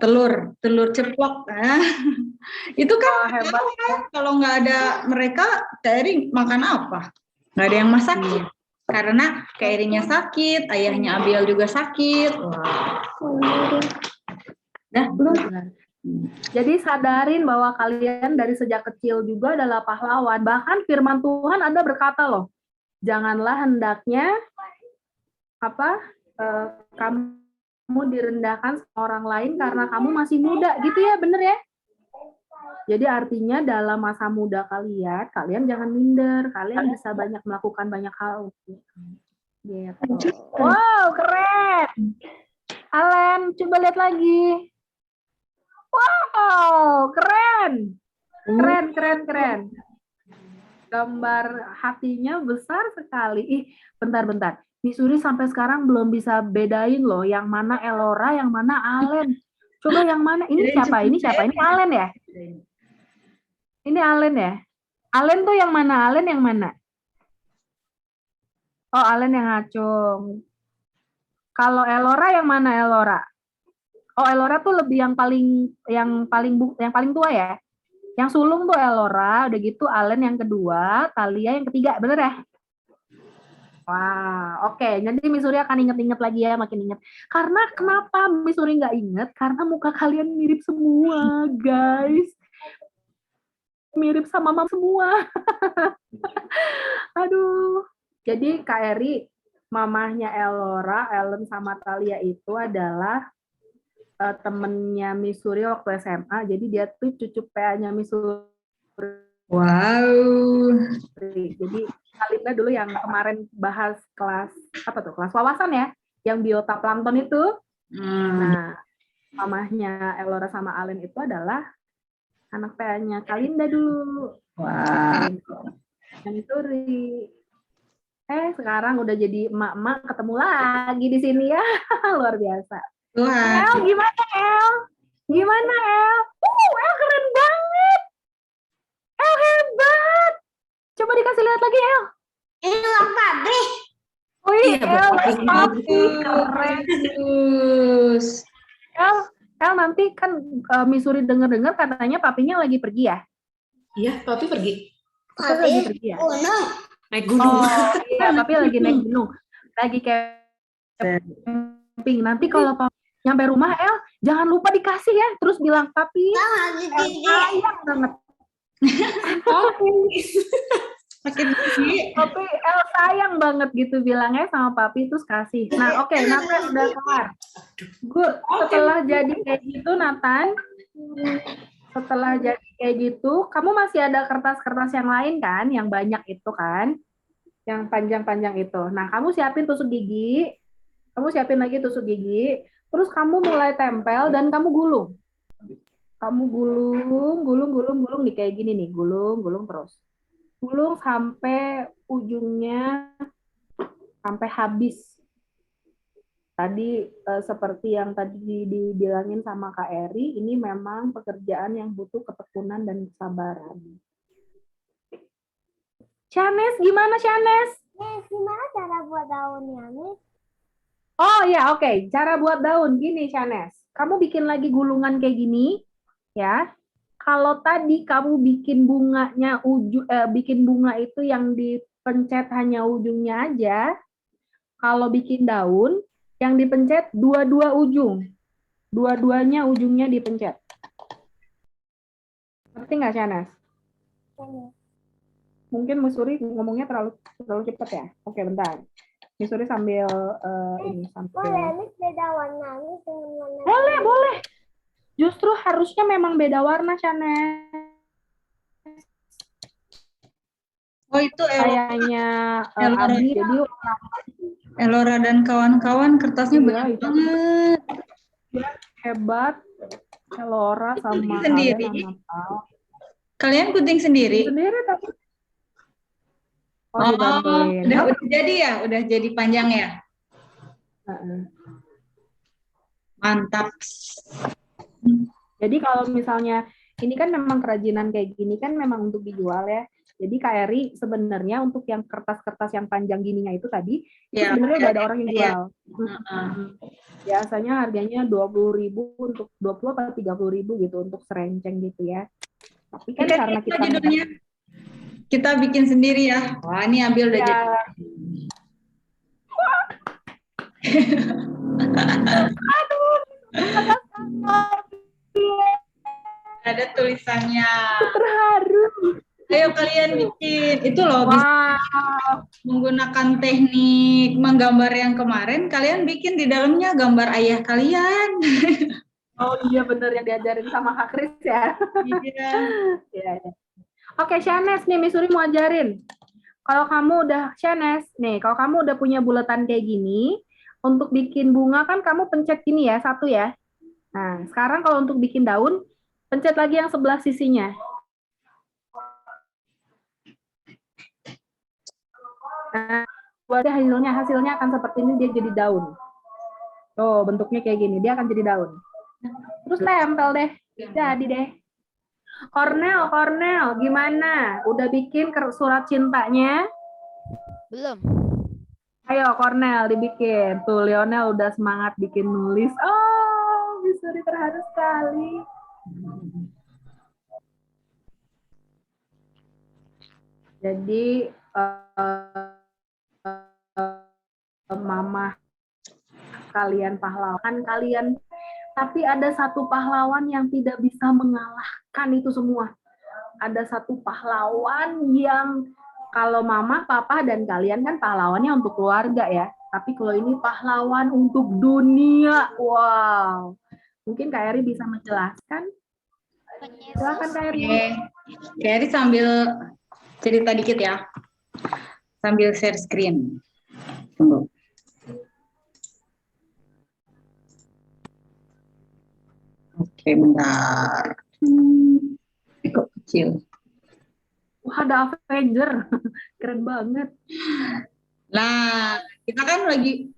telur ceplok. Itu kan hebat. Kalau nggak ada mereka, Kak Eri makan apa? Nggak ada yang masakin. Karena Kak Erinya sakit, ayahnya Abiel juga sakit. Dah belum? Jadi sadarin bahwa kalian dari sejak kecil juga adalah pahlawan. Bahkan firman Tuhan ada berkata loh, janganlah hendaknya kamu direndahkan orang lain karena kamu masih muda, gitu ya, bener ya? Jadi artinya dalam masa muda kalian jangan minder, kalian bisa melakukan banyak hal. Gitu. Wow, keren. Alan, coba lihat lagi. Wow, keren. Keren. Gambar hatinya besar sekali. Bentar. Missouri sampai sekarang belum bisa bedain loh, yang mana Elora, yang mana Allen. Coba yang mana? Ini siapa? Ini Allen ya? Ini Allen ya? Allen tuh yang mana? Allen yang mana? Oh, Allen yang ngacung. Kalau Elora yang mana Elora? Oh, Elora tuh lebih yang paling tua ya. Yang sulung tuh Elora, udah gitu Allen yang kedua, Talia yang ketiga, bener ya? Wah, oke. Nanti Missouri akan inget-inget lagi ya, makin inget. Karena kenapa Missouri nggak inget? Karena muka kalian mirip semua, guys. Mirip sama mama semua. Aduh. Jadi Kak Eri, mamahnya Elora, Ellen sama Talia itu adalah temennya Missouri waktu SMA. Jadi dia tuh cucu PA-nya Missouri. Wow. Jadi Kalinda dulu yang kemarin bahas kelas wawasan ya, yang biota plankton itu. Nah, mamahnya Elora sama Allen itu adalah anak PA-nya Kalinda dulu. Wow. Yang Missouri. Sekarang udah jadi emak-emak ketemu lagi di sini ya. Luar biasa. Tuhan. El, gimana El? El keren banget. El hebat. Coba dikasih lihat lagi El. Ini uang pabrik. Oh iya, El, papi keren. El nanti kan Missouri dengar katanya papinya lagi pergi ya? Iya, papi pergi. Papi lagi pergi ya? Naik gunung. Oh iya, papi lagi naik gunung. Lagi camping. Nanti kalau papi nyampe rumah El, Jangan lupa dikasih ya. Terus bilang, papi, sayang banget. Pakai gigi. Papi, El sayang banget gitu bilangnya sama papi, terus kasih. Nah, oke, Nathan udah kelar. Good. Setelah jadi kayak gitu, Nathan, setelah jadi kayak gitu, kamu masih ada kertas-kertas yang lain kan, yang banyak itu kan, yang panjang-panjang itu. Nah, kamu siapin tusuk gigi, kamu siapin lagi tusuk gigi, terus kamu mulai tempel dan kamu gulung. Kamu gulung nih kayak gini nih, gulung terus. Gulung sampai ujungnya, sampai habis. Tadi seperti yang tadi dibilangin sama Kak Eri, ini memang pekerjaan yang butuh ketekunan dan kesabaran. Shanes, gimana Shanes? Miss, gimana cara buat daunnya, Miss? Oh ya, oke. Cara buat daun gini, Shanes. Kamu bikin lagi gulungan kayak gini, ya. Kalau tadi kamu bikin bunganya bikin bunga itu yang dipencet hanya ujungnya aja. Kalau bikin daun, yang dipencet dua-dua ujung. Dua-duanya ujungnya dipencet. Ngerti nggak, Shanes? Mungkin Musuri ngomongnya terlalu cepat ya. Oke, bentar. Musuri sambil ini Boleh, Miss, beda warna, Miss, dengan warna. Boleh. Justru harusnya memang beda warna, Shanes. Oh, itu Kayaknya Elora. Abi, jadi Elora dan kawan-kawan kertasnya Iya, banyak itu. banget. hebat. Elora sama Bikin sendiri? kalian Natal. Kalian gunting sendiri? Sendiri tapi. Oh, Oh, dibantuin. udah jadi ya? Udah jadi panjang ya? Mantap. Jadi kalau misalnya ini kan memang kerajinan kayak gini kan memang untuk dijual ya. Jadi Kak Eri sebenarnya untuk yang kertas-kertas yang panjang gininya itu tadi, itu Ya, sebenarnya udah ada orang yang ya. jual. Biasanya harganya 20.000 untuk 20 atau 30.000 gitu untuk serenceng gitu ya. Tapi kan karena kita judulnya kita bikin sendiri ya. Wah, ini ambil udah ya, jadi. Ada tulisannya. terharu. Ayo kalian bikin. Itu loh bisa Wow. menggunakan teknik menggambar yang kemarin. Kalian bikin di dalamnya gambar ayah kalian. Oh iya bener yang diajarin sama Kak Kris ya. Iya. Iya. Oke, Shanes nih Misuri mau ajarin. Kalau kamu udah Shanes, nih kalau kamu udah punya bulatan kayak gini, untuk bikin bunga kan kamu pencet gini ya, satu ya. Nah, sekarang kalau untuk bikin daun, pencet lagi yang sebelah sisinya. Nah, buatnya hasilnya akan seperti ini, dia jadi daun. Tuh, bentuknya kayak gini, dia akan jadi daun. Terus tempel deh, jadi deh. Cornel, gimana? Udah bikin surat cintanya? Belum. Ayo, Cornel, dibikin. Tuh, Lionel udah semangat bikin nulis. Oh, Misuri terharu sekali. Jadi, mama kalian pahlawan kalian, tapi ada satu pahlawan yang tidak bisa mengalahkan itu semua. Ada satu pahlawan yang kalau mama, papa, dan kalian kan pahlawannya untuk keluarga ya. Tapi kalau ini pahlawan untuk dunia. Wow. Mungkin Kak Eri bisa menjelaskan. Silakan Kak Eri. Oke. Kak Eri sambil cerita dikit ya. Sambil share screen. Tunggu. Oke, bentar. Kok kecil. Wah, ada Avenger. Keren banget. Nah, kita kan lagi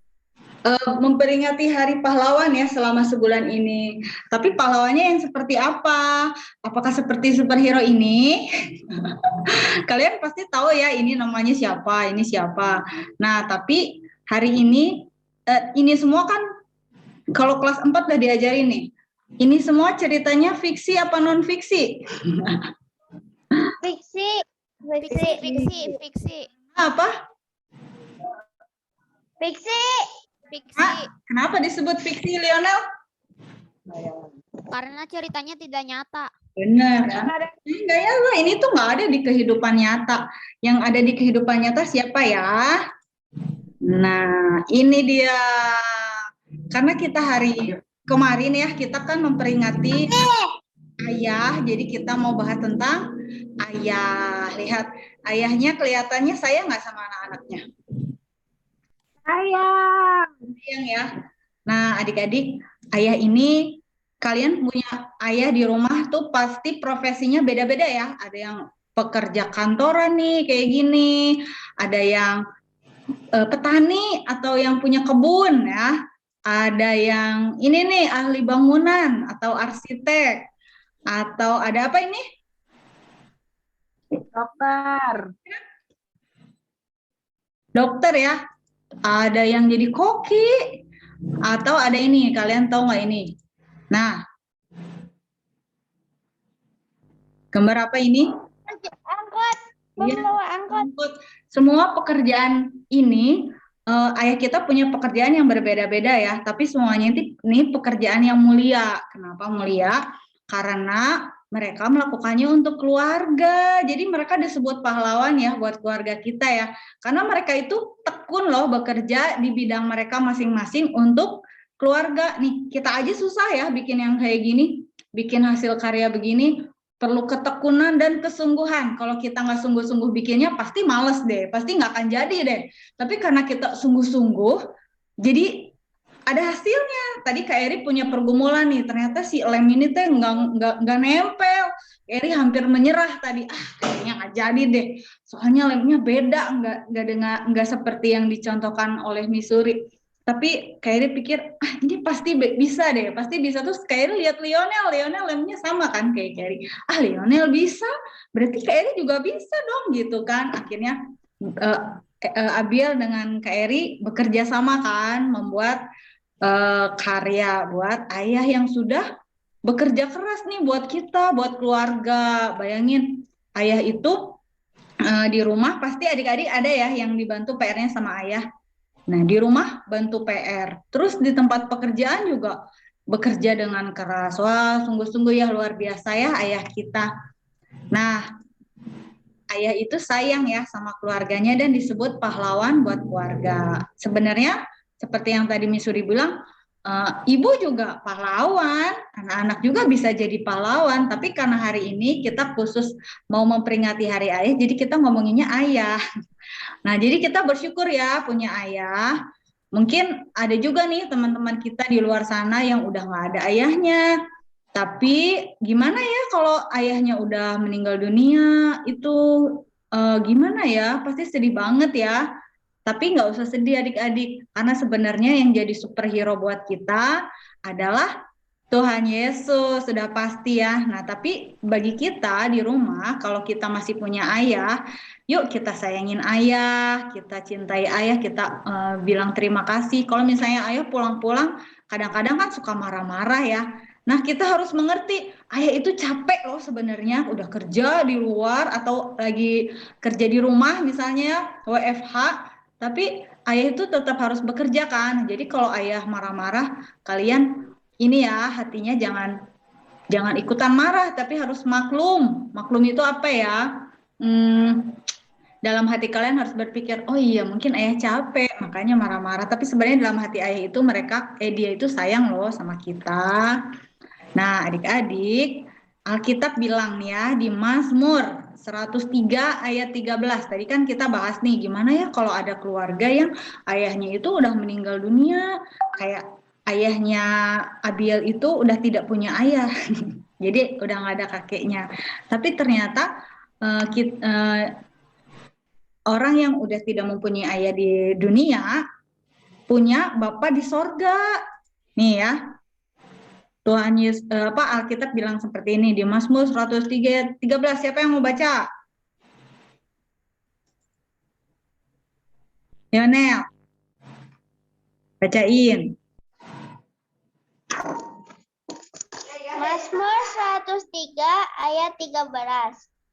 memperingati Hari Pahlawan ya selama sebulan ini. Tapi pahlawannya yang seperti apa? Apakah seperti superhero ini? Kalian pasti tahu ya ini namanya siapa, ini siapa. Nah, tapi hari ini semua kan kalau kelas 4 udah diajarin nih. Ini semua ceritanya fiksi apa non fiksi? Fiksi. Fiksi. Apa? Fiksi. Fiksi. Kenapa disebut fiksi, Lionel? Karena ceritanya tidak nyata. Benar. Enggak ya, lah, ini tuh nggak ada di kehidupan nyata. Yang ada di kehidupan nyata siapa ya? Nah, ini dia. Karena kita hari kemarin ya, kita kan memperingati ayah, jadi kita mau bahas tentang ayah. Lihat, ayahnya kelihatannya sayang nggak sama anak-anaknya? Sayang ya. Nah, adik-adik, ayah ini kalian punya ayah di rumah tuh pasti profesinya beda-beda ya. Ada yang pekerja kantoran nih kayak gini, ada yang petani atau yang punya kebun ya. Ada yang ini nih ahli bangunan atau arsitek atau ada apa ini? Dokter ya. Ada yang jadi koki atau ada ini, kalian tahu nggak ini? Nah, gambar apa ini? Angkot. Iya, Membawa angkot. semua pekerjaan ini ayah kita punya pekerjaan yang berbeda-beda ya, tapi semuanya ini pekerjaan yang mulia. Kenapa mulia? Karena mereka melakukannya untuk keluarga. Jadi mereka disebut pahlawan ya buat keluarga kita ya. Karena mereka itu tekun loh bekerja di bidang mereka masing-masing untuk keluarga. Nih, kita aja susah ya bikin yang kayak gini, bikin hasil karya begini. Perlu ketekunan dan kesungguhan. Kalau kita nggak sungguh-sungguh bikinnya, pasti males deh, pasti nggak akan jadi deh. Tapi karena kita sungguh-sungguh, jadi ada hasilnya. Tadi Kak Eri punya pergumulan nih, ternyata si lem ini teh nggak nempel. Eri hampir menyerah tadi, kayaknya nggak jadi deh. Soalnya lemnya beda, nggak seperti yang dicontohkan oleh Missouri. Tapi Kak Eri pikir, ini pasti bisa deh, pasti bisa. Terus Kak Eri lihat Lionel lemnya sama kan kayak Kak Eri. Lionel bisa, berarti Kak Eri juga bisa dong gitu kan. Akhirnya Abiel dengan Kak Eri bekerja sama kan, membuat karya buat ayah yang sudah bekerja keras nih buat kita, buat keluarga. Bayangin, ayah itu di rumah pasti adik-adik ada ya yang dibantu PR-nya sama ayah. Nah, di rumah bantu PR. Terus di tempat pekerjaan juga bekerja dengan keras. Wah, sungguh-sungguh ya luar biasa ya ayah kita. Nah, ayah itu sayang ya sama keluarganya dan disebut pahlawan buat keluarga. Sebenarnya seperti yang tadi Missouri bilang, ibu juga pahlawan, anak-anak juga bisa jadi pahlawan. Tapi karena hari ini kita khusus mau memperingati Hari Ayah, jadi kita ngomonginnya ayah. Nah, jadi kita bersyukur ya punya ayah. Mungkin ada juga nih teman-teman kita di luar sana yang udah nggak ada ayahnya. Tapi gimana ya kalau ayahnya udah meninggal dunia, itu gimana ya? Pasti sedih banget ya. Tapi nggak usah sedih adik-adik, karena sebenarnya yang jadi superhero buat kita adalah Tuhan Yesus, sudah pasti ya. Nah, tapi bagi kita di rumah, kalau kita masih punya ayah, yuk kita sayangin ayah, kita cintai ayah, kita bilang terima kasih. Kalau misalnya ayah pulang-pulang, kadang-kadang kan suka marah-marah ya. Nah, kita harus mengerti, ayah itu capek loh sebenarnya, udah kerja di luar atau lagi kerja di rumah misalnya, WFH, tapi ayah itu tetap harus bekerja kan. Jadi kalau ayah marah-marah, kalian ini ya hatinya jangan ikutan marah, tapi harus maklum. Maklum itu apa ya? Dalam hati kalian harus berpikir, oh iya mungkin ayah capek, makanya marah-marah. Tapi sebenarnya dalam hati ayah itu dia itu sayang loh sama kita. Nah adik-adik, Alkitab bilang ya di Mazmur 103 ayat 13. Tadi kan kita bahas nih gimana ya kalau ada keluarga yang ayahnya itu udah meninggal dunia, kayak ayahnya Abiel itu udah tidak punya ayah. Jadi udah nggak ada kakeknya. Tapi ternyata orang yang udah tidak mempunyai ayah di dunia punya Bapa di sorga. Nih ya. Tuhan Yesus Alkitab bilang seperti ini di Mazmur 103 13. Siapa yang mau baca? Lionel. Bacain. Mazmur 103 ayat 13.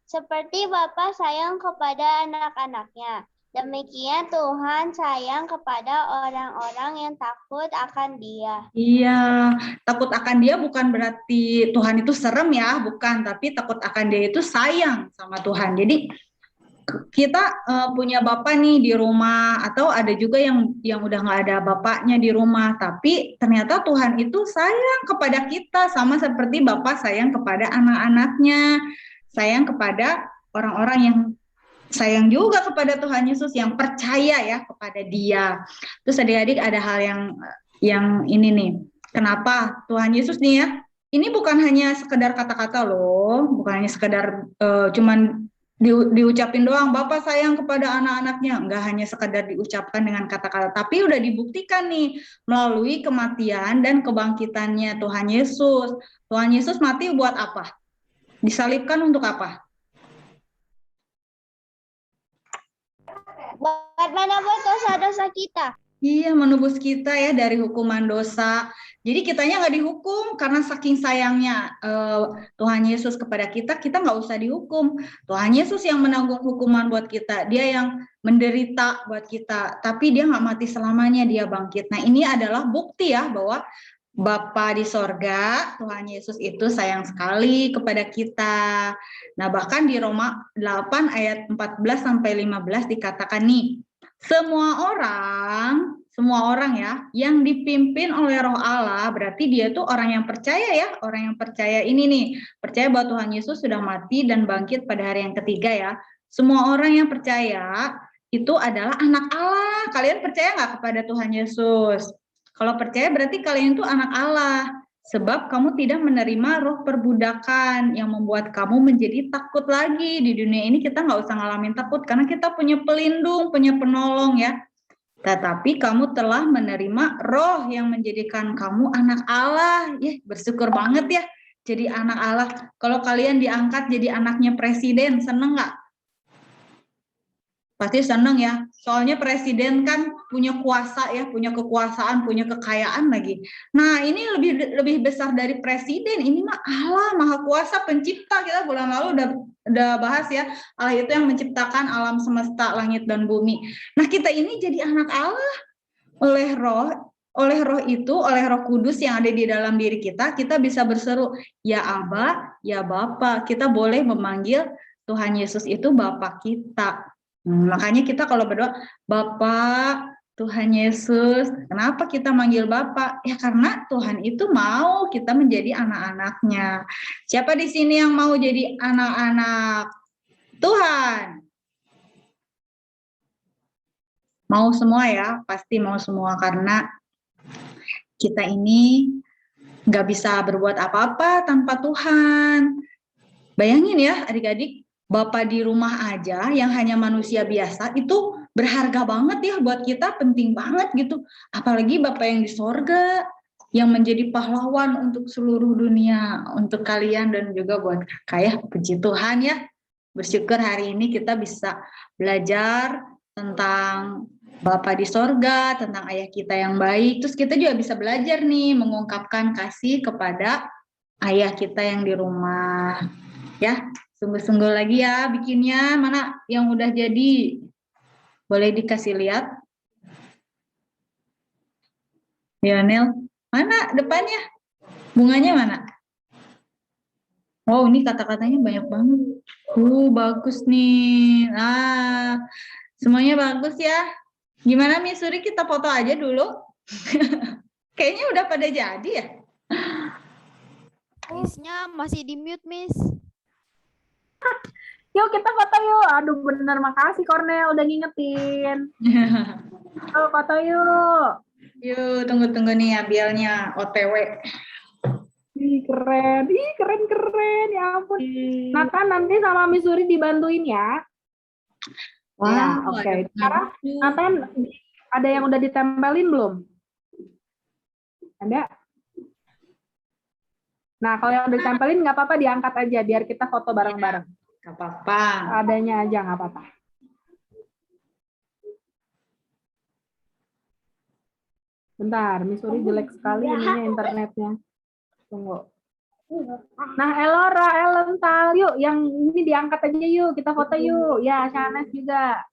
Seperti Bapa sayang kepada anak-anaknya, Demikian Tuhan sayang kepada orang-orang yang takut akan Dia. Iya, takut akan Dia bukan berarti Tuhan itu serem ya, bukan. Tapi takut akan Dia itu sayang sama Tuhan. Jadi kita punya bapak nih di rumah, atau ada juga yang udah nggak ada bapaknya di rumah, tapi ternyata Tuhan itu sayang kepada kita sama seperti bapak sayang kepada anak-anaknya, sayang kepada orang-orang yang sayang juga kepada Tuhan Yesus, yang percaya ya kepada Dia. Terus adik-adik ada hal yang ini nih, kenapa Tuhan Yesus nih ya, ini bukan hanya sekedar kata-kata loh, bukan hanya sekedar cuman diucapin doang, Bapak sayang kepada anak-anaknya, enggak hanya sekedar diucapkan dengan kata-kata, tapi udah dibuktikan nih melalui kematian dan kebangkitannya Tuhan Yesus. Tuhan Yesus mati buat apa? Disalibkan untuk apa? Buat menebus dosa-dosa kita. Iya, menebus kita ya dari hukuman dosa. Jadi kitanya nggak dihukum karena saking sayangnya Tuhan Yesus kepada kita, kita nggak usah dihukum. Tuhan Yesus yang menanggung hukuman buat kita, Dia yang menderita buat kita, tapi Dia nggak mati selamanya, Dia bangkit. Nah, ini adalah bukti ya bahwa Bapa di sorga, Tuhan Yesus itu sayang sekali kepada kita. Nah, bahkan di Roma 8 ayat 14 sampai 15 dikatakan nih, semua orang ya yang dipimpin oleh Roh Allah, berarti dia tuh orang yang percaya ya, orang yang percaya ini nih, percaya bahwa Tuhan Yesus sudah mati dan bangkit pada hari yang ketiga ya. Semua orang yang percaya itu adalah anak Allah. Kalian percaya nggak kepada Tuhan Yesus? Kalau percaya berarti kalian itu anak Allah. Sebab kamu tidak menerima roh perbudakan yang membuat kamu menjadi takut lagi. Di dunia ini kita nggak usah ngalamin takut karena kita punya pelindung, punya penolong ya. Tetapi kamu telah menerima roh yang menjadikan kamu anak Allah. Ya, bersyukur banget ya jadi anak Allah. Kalau kalian diangkat jadi anaknya presiden, seneng nggak? Pasti seneng ya, soalnya presiden kan punya kuasa ya, punya kekuasaan, punya kekayaan lagi. Nah, ini lebih besar dari presiden, ini mah Allah Maha Kuasa Pencipta. Kita bulan lalu udah bahas ya, Allah itu yang menciptakan alam semesta, langit dan bumi. Nah, kita ini jadi anak Allah oleh roh itu, oleh Roh Kudus yang ada di dalam diri kita bisa berseru, ya Aba, ya Bapa. Kita boleh memanggil Tuhan Yesus itu Bapa kita. Makanya kita kalau berdoa, Bapak, Tuhan Yesus, kenapa kita manggil Bapak? Ya karena Tuhan itu mau kita menjadi anak-anaknya. Siapa di sini yang mau jadi anak-anak Tuhan? Mau semua ya, pasti mau semua, karena kita ini nggak bisa berbuat apa-apa tanpa Tuhan. Bayangin ya adik-adik, Bapak di rumah aja yang hanya manusia biasa itu berharga banget ya buat kita, penting banget gitu. Apalagi Bapak yang di sorga yang menjadi pahlawan untuk seluruh dunia, untuk kalian dan juga buat kakak ya. Puji Tuhan ya. Bersyukur hari ini kita bisa belajar tentang Bapak di sorga, tentang ayah kita yang baik. Terus kita juga bisa belajar nih mengungkapkan kasih kepada ayah kita yang di rumah. Ya, sungguh-sungguh lagi ya bikinnya. Mana yang udah jadi? Boleh dikasih lihat? Lionel, mana depannya? Bunganya mana? Oh, ini kata-katanya banyak banget. Bagus nih. Semuanya bagus ya. Gimana Miss Suri, kita foto aja dulu? Kayaknya udah pada jadi ya? Miss-nya masih di mute, Miss. Yuk kita foto yuk. Aduh bener, makasih Cornel udah ngingetin. Yuk foto yuk. Yuk, tunggu-tunggu nih ya bialnya OTW. Ih keren, ya ampun. Nathan nanti sama Missouri dibantuin ya. Wah, Ya, oke. Sekarang Nathan ada yang udah ditempelin belum? Ada? Nah, kalau yang udah ditempelin nggak apa-apa, diangkat aja biar kita foto bareng-bareng. Gak apa-apa. Adanya aja nggak apa-apa. Bentar, Missouri jelek sekali ininya internetnya. Tunggu. Nah, Elora, Elental, yuk yang ini diangkat aja yuk, kita foto yuk. Ya, Shanes juga.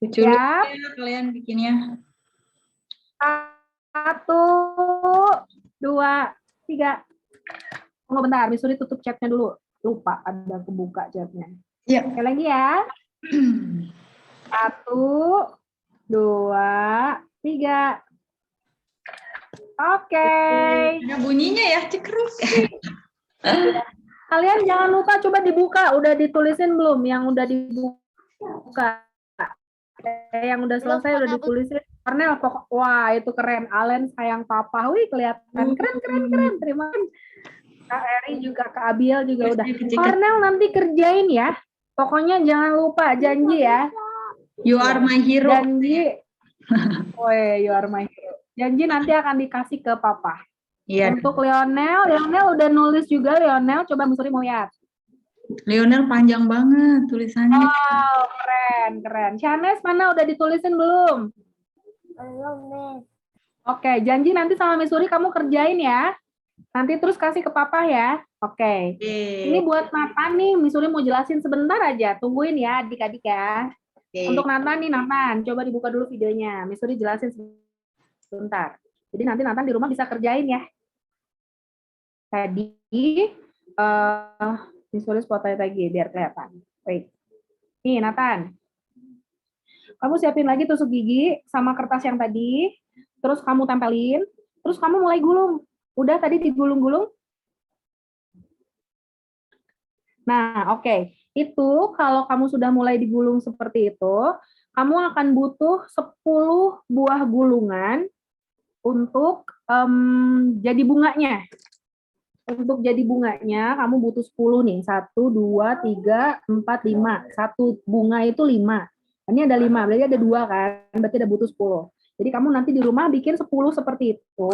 Lucu ya Siap? kalian bikinnya. 1, 2, 3. Tunggu bentar, Misuri tutup chatnya dulu. Lupa, ada kebuka chatnya. Iya. Sekali lagi ya. 1, 2, 3. Oke. Ada bunyinya ya, cekruk. Kalian jangan lupa coba dibuka. Udah ditulisin belum? Yang udah dibuka. Yang udah selesai udah ditulisin. Kornel, wah itu keren. Alen sayang papa. Wih kelihatan keren. Terima kasih. Kak Eri juga, Kak Abiel juga udah. Kornel nanti kerjain ya. Pokoknya jangan lupa, janji ya. You are my hero. Janji. Woi, you are my hero. Janji nanti akan dikasih ke papa. Iya. Untuk Lionel udah nulis juga. Lionel, coba Misuri mau lihat. Lionel panjang banget tulisannya. Wow, keren. Shanes mana udah ditulisin belum? Belum, Miss. Oke, janji nanti sama Misuri kamu kerjain ya. Nanti terus kasih ke papa ya. Oke. Ini buat Nathan nih, Misuri mau jelasin sebentar aja. Tungguin ya adik-adik ya. Untuk Nathan nih, Nathan, coba dibuka dulu videonya. Misuri jelasin sebentar. Jadi nanti Nathan di rumah bisa kerjain ya. Tadi, Misuri spotlight lagi biar kelihatan. Wait. Nih, Nathan. Kamu siapin lagi tusuk gigi sama kertas yang tadi. Terus kamu tempelin. Terus kamu mulai gulung. Udah tadi digulung-gulung? Nah, oke. Itu kalau kamu sudah mulai digulung seperti itu, kamu akan butuh 10 buah gulungan untuk jadi bunganya. Untuk jadi bunganya, kamu butuh 10 nih. 1, 2, 3, 4, 5. Satu bunga itu 5. Ini ada 5, berarti ada 2 kan? Berarti ada butuh 10. Jadi kamu nanti di rumah bikin 10 seperti itu.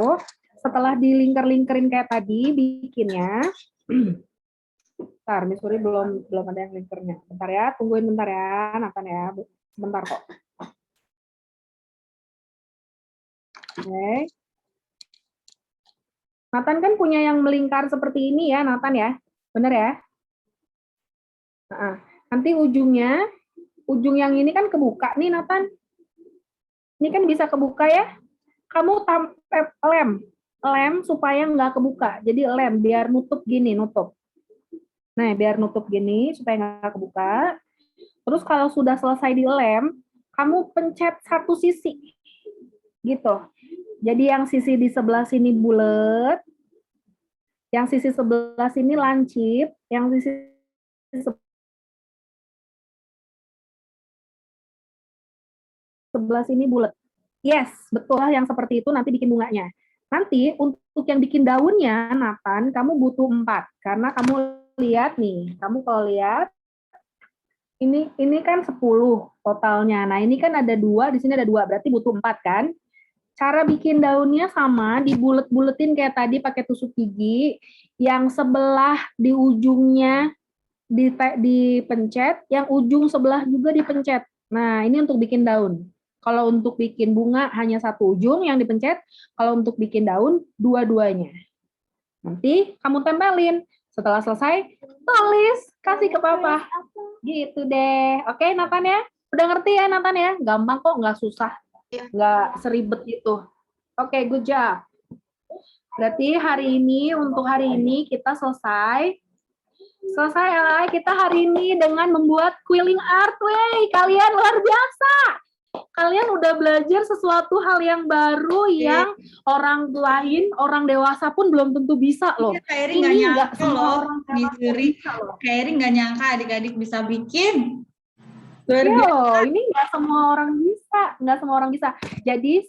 Setelah dilingkar-lingkerin kayak tadi, bikinnya. Bentar, Misuri belum ada yang lingkernya. Bentar ya, tungguin bentar ya, Nathan ya. Bentar kok. Oke. Nathan kan punya yang melingkar seperti ini ya, Nathan ya. Bener ya? Nah, nanti ujung yang ini kan kebuka nih, Nathan. Ini kan bisa kebuka ya. Kamu lem supaya nggak kebuka. Jadi lem biar nutup gini, nutup. Nah, biar nutup gini supaya nggak kebuka. Terus kalau sudah selesai di lem, kamu pencet satu sisi. Gitu. Jadi yang sisi di sebelah sini bulat, yang sisi sebelah sini lancip, yang sisi sebelah sini bulat. Yes, betul lah yang seperti itu nanti bikin bunganya. Nanti untuk yang bikin daunnya, Nathan, kamu butuh 4. Karena kamu lihat nih, kamu kalau lihat, ini kan 10 totalnya. Nah ini kan ada 2, di sini ada 2, berarti butuh 4 kan? Cara bikin daunnya sama, dibulet-buletin kayak tadi pakai tusuk gigi, yang sebelah di ujungnya dipencet, yang ujung sebelah juga dipencet. Nah ini untuk bikin daun. Kalau untuk bikin bunga hanya satu ujung yang dipencet, kalau untuk bikin daun dua-duanya. Nanti kamu tempelin. Setelah selesai, tulis, kasih ke papa. Gitu deh. Oke, Nathan ya? Udah ngerti ya, Nathan ya? Gampang kok, nggak susah. Nggak seribet gitu. Oke, good job. Berarti untuk hari ini kita selesai. Selesai, kita hari ini dengan membuat quilling art. Wey, kalian luar biasa. Kalian udah belajar sesuatu hal yang baru yang orang lain, orang dewasa pun belum tentu bisa loh. Kak Eri nggak nyangka loh, Misuri. Kak Eri nggak nyangka adik-adik bisa bikin. Yo, ini nggak semua orang bisa. Jadi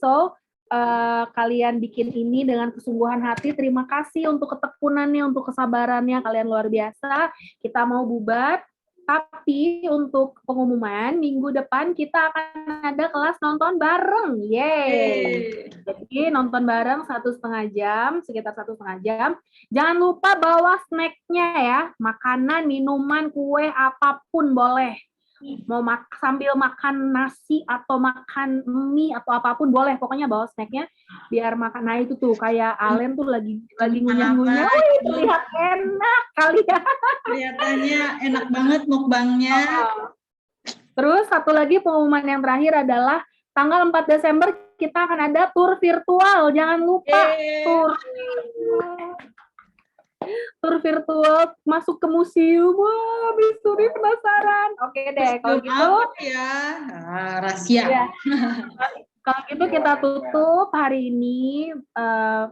kalian bikin ini dengan kesungguhan hati. Terima kasih untuk ketekunannya, untuk kesabarannya. Kalian luar biasa. Kita mau bubar. Tapi untuk pengumuman, minggu depan kita akan ada kelas nonton bareng. Yeay. Jadi nonton bareng 1,5 jam, sekitar 1,5 jam. Jangan lupa bawa snacknya ya. Makanan, minuman, kue, apapun boleh. Mau sambil makan nasi atau makan mie atau apapun boleh. Pokoknya bawa snacknya biar makan. Nah itu tuh kayak Alen tuh lagi ngunyah-ngunyah. Wih, terlihat enak kali ya. Kelihatannya enak banget mukbangnya. Terus satu lagi pengumuman yang terakhir adalah tanggal 4 Desember kita akan ada tour virtual. Jangan lupa tur virtual masuk ke museum. Wah, Misuri penasaran. Oke deh, kalau Museum gitu apa ya? Rahasia. ya. Kalau gitu kita tutup hari ini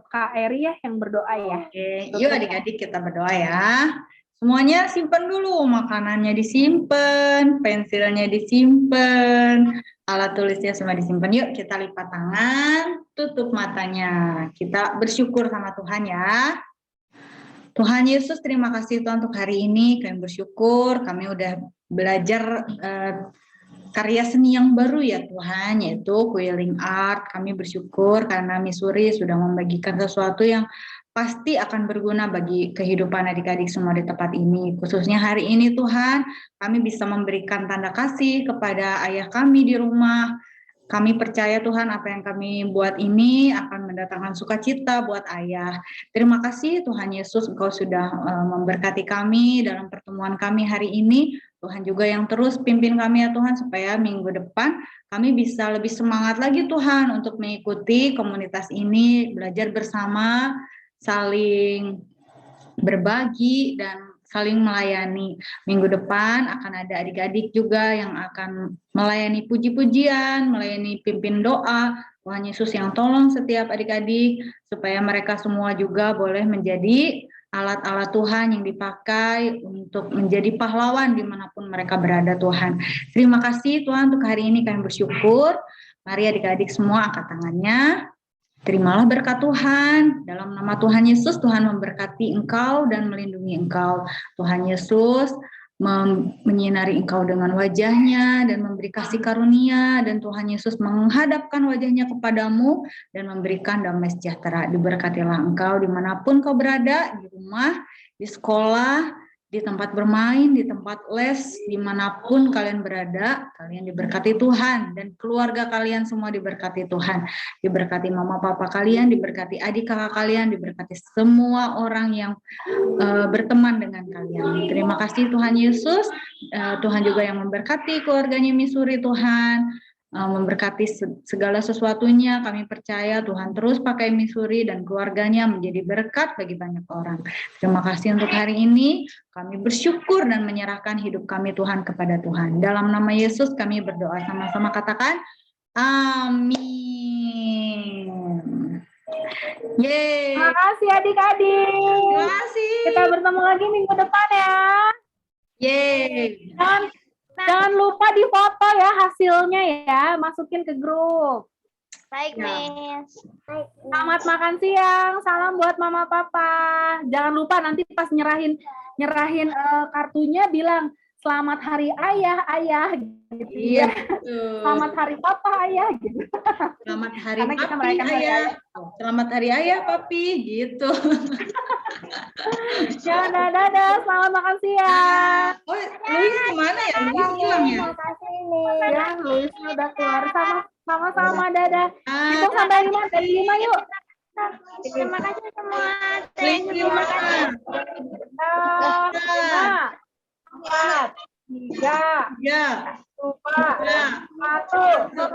Kak Eri ya yang berdoa ya. Oke, yuk adik-adik kita berdoa ya. Semuanya simpen dulu, makanannya disimpan, pensilnya disimpan, alat tulisnya semua disimpan. Yuk kita lipat tangan, tutup matanya. Kita bersyukur sama Tuhan ya. Tuhan Yesus, terima kasih Tuhan untuk hari ini. Kami bersyukur, kami udah belajar karya seni yang baru ya Tuhan, yaitu quilling art. Kami bersyukur karena Misuri sudah membagikan sesuatu yang pasti akan berguna bagi kehidupan adik-adik semua di tempat ini. Khususnya hari ini Tuhan, kami bisa memberikan tanda kasih kepada ayah kami di rumah. Kami percaya Tuhan apa yang kami buat ini akan mendatangkan sukacita buat ayah. Terima kasih Tuhan Yesus, Engkau sudah memberkati kami dalam pertemuan kami hari ini. Tuhan juga yang terus pimpin kami ya Tuhan, supaya minggu depan kami bisa lebih semangat lagi Tuhan untuk mengikuti komunitas ini, belajar bersama, saling berbagi dan saling melayani. Minggu depan akan ada adik-adik juga yang akan melayani puji-pujian, melayani pimpin doa. Tuhan Yesus yang tolong setiap adik-adik supaya mereka semua juga boleh menjadi alat-alat Tuhan yang dipakai untuk menjadi pahlawan dimanapun mereka berada Tuhan. Terima kasih Tuhan untuk hari ini, kami bersyukur. Mari adik-adik semua angkat tangannya. Terimalah berkat Tuhan. Dalam nama Tuhan Yesus, Tuhan memberkati engkau dan melindungi engkau. Tuhan Yesus menyinari engkau dengan wajahnya dan memberi kasih karunia, dan Tuhan Yesus menghadapkan wajahnya kepadamu dan memberikan damai sejahtera. Diberkatilah engkau dimanapun kau berada, di rumah, di sekolah, di tempat bermain, di tempat les, dimanapun kalian berada, kalian diberkati Tuhan, dan keluarga kalian semua diberkati Tuhan. Diberkati mama papa kalian, diberkati adik kakak kalian, diberkati semua orang yang berteman dengan kalian. Terima kasih Tuhan Yesus. Tuhan juga yang memberkati keluarganya Misuri Tuhan, memberkati segala sesuatunya. Kami percaya Tuhan terus pakai Misuri dan keluarganya menjadi berkat bagi banyak orang. Terima kasih untuk hari ini. Kami bersyukur dan menyerahkan hidup kami Tuhan kepada Tuhan. Dalam nama Yesus kami berdoa, sama-sama katakan amin. Yeay. Terima kasih adik-adik. Terima kasih. Kita bertemu lagi minggu depan ya. Yeay. Jangan lupa difoto ya hasilnya ya, masukin ke grup. Baik, Ya. Miss. Selamat makan siang, salam buat mama papa. Jangan lupa nanti pas nyerahin kartunya bilang selamat hari ayah gitu Iya, ya. betul. Selamat hari papa ayah gitu. Selamat hari Karena kita papi merayakan hari ayah. ayah. Selamat hari ayah papi gitu. Ya, dadah, selamat makan siang. Oh, Luis kemana ya? Luis hilang ya? Terima kasih nih. Ya, Luisnya udah keluar sama-sama dadah. Ah, Hitung sampai 5, dari 5 yuk. Terima kasih semua. Thank you, Mama. 5, 4, 3, Ya, 2, ya. 1.